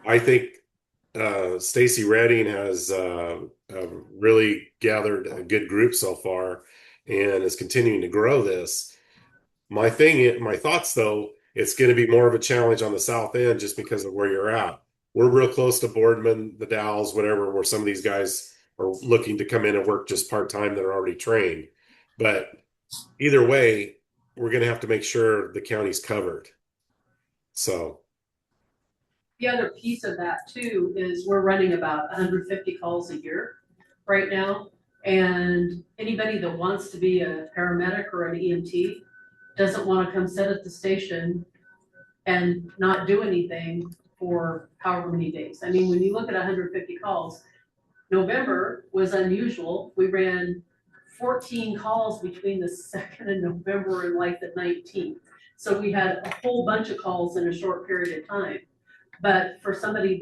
I think Stacy Redding has really gathered a good group so far and is continuing to grow this. My thoughts though, it's going to be more of a challenge on the south end just because of where you're at. We're real close to Boardman, the Dalles, whatever, where some of these guys are looking to come in and work just part-time that are already trained. But either way, we're going to have to make sure the county's covered. So.
The other piece of that too is we're running about 150 calls a year right now. And anybody that wants to be a paramedic or an EMT doesn't want to come sit at the station and not do anything for however many days. I mean, when you look at 150 calls, November was unusual. We ran 14 calls between the 2nd of November and like the 19th. So we had a whole bunch of calls in a short period of time. But for somebody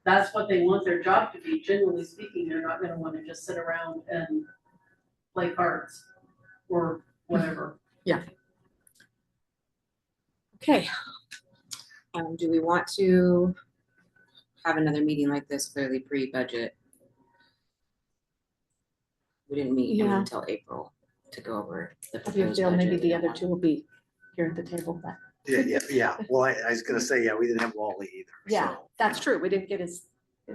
that's what they want their job to be, generally speaking, they're not gonna wanna just sit around and play cards or whatever.
Yeah. Okay.
Do we want to have another meeting like this clearly pre-budget? We didn't meet
Yeah.
until April to go over the
I do
proposed
feel maybe
budget.
the other two will be here at the table, but
Yeah. Well, I was gonna say, yeah, we didn't have Wally either.
yeah,
so.
that's true. We didn't get his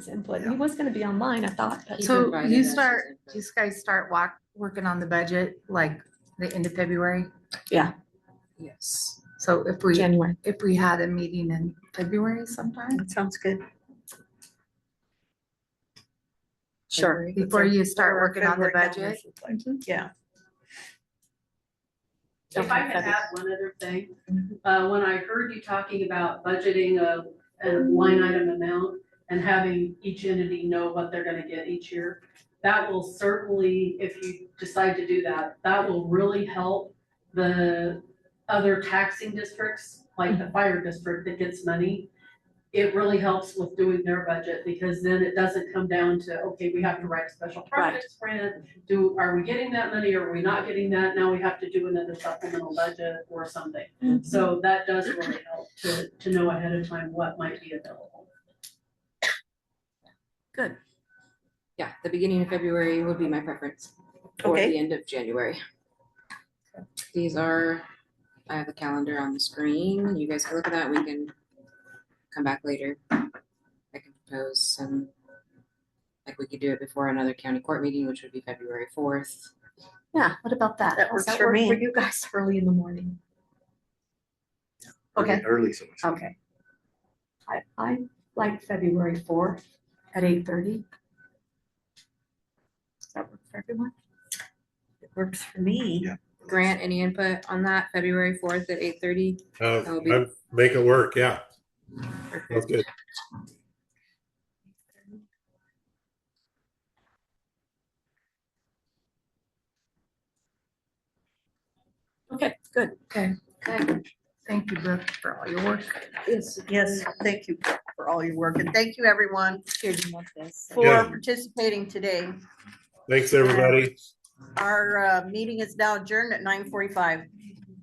input. He
Yeah.
was gonna be online, I thought. but-
He
So
provided
you
us his
start,
input.
you guys start working on the budget like the end of February?
Yes.
So if we
January.
had a meeting in February sometime,
that sounds good.
Sure.
February.
before you start
What our
working on the
February
budget?
calendars look like. Yeah.
If I could add one other thing, when I heard you talking about budgeting a line item amount and having each entity know what they're gonna get each year, that will certainly, if you decide to do that, that will really help the other taxing districts, like the fire district that gets money. It really helps with doing their budget because then it doesn't come down to, okay, we have to write a special projects grant. Are we getting that money or are we not getting that? Now we have to do another supplemental budget or something. So that does really help to know ahead of time what might be available.
Good.
Yeah, the beginning of February would be my preference, or
Okay.
the end of January. These are, I have the calendar on the screen. You guys can look at that. We can come back later. I can propose some, like we could do it before another county court meeting, which would be February 4th.
Yeah, what about that?
That
Does
works for
work
me.
For you guys early in the morning. Okay.
Early, so.
Okay. I like February 4th at 8:30. for everyone?
It works for me.
Yeah.
Grant, any input on that, February 4th at 8:30? That'll be-
Make it work, yeah. That's good.
Okay, good.
Okay,
Okay.
thank you, Brooke, for all your work.
Yes, thank you for all your work, and thank you, everyone,
Here, you want this?
for
Yeah.
participating today.
Thanks, everybody.
Our meeting is now adjourned at 9:45.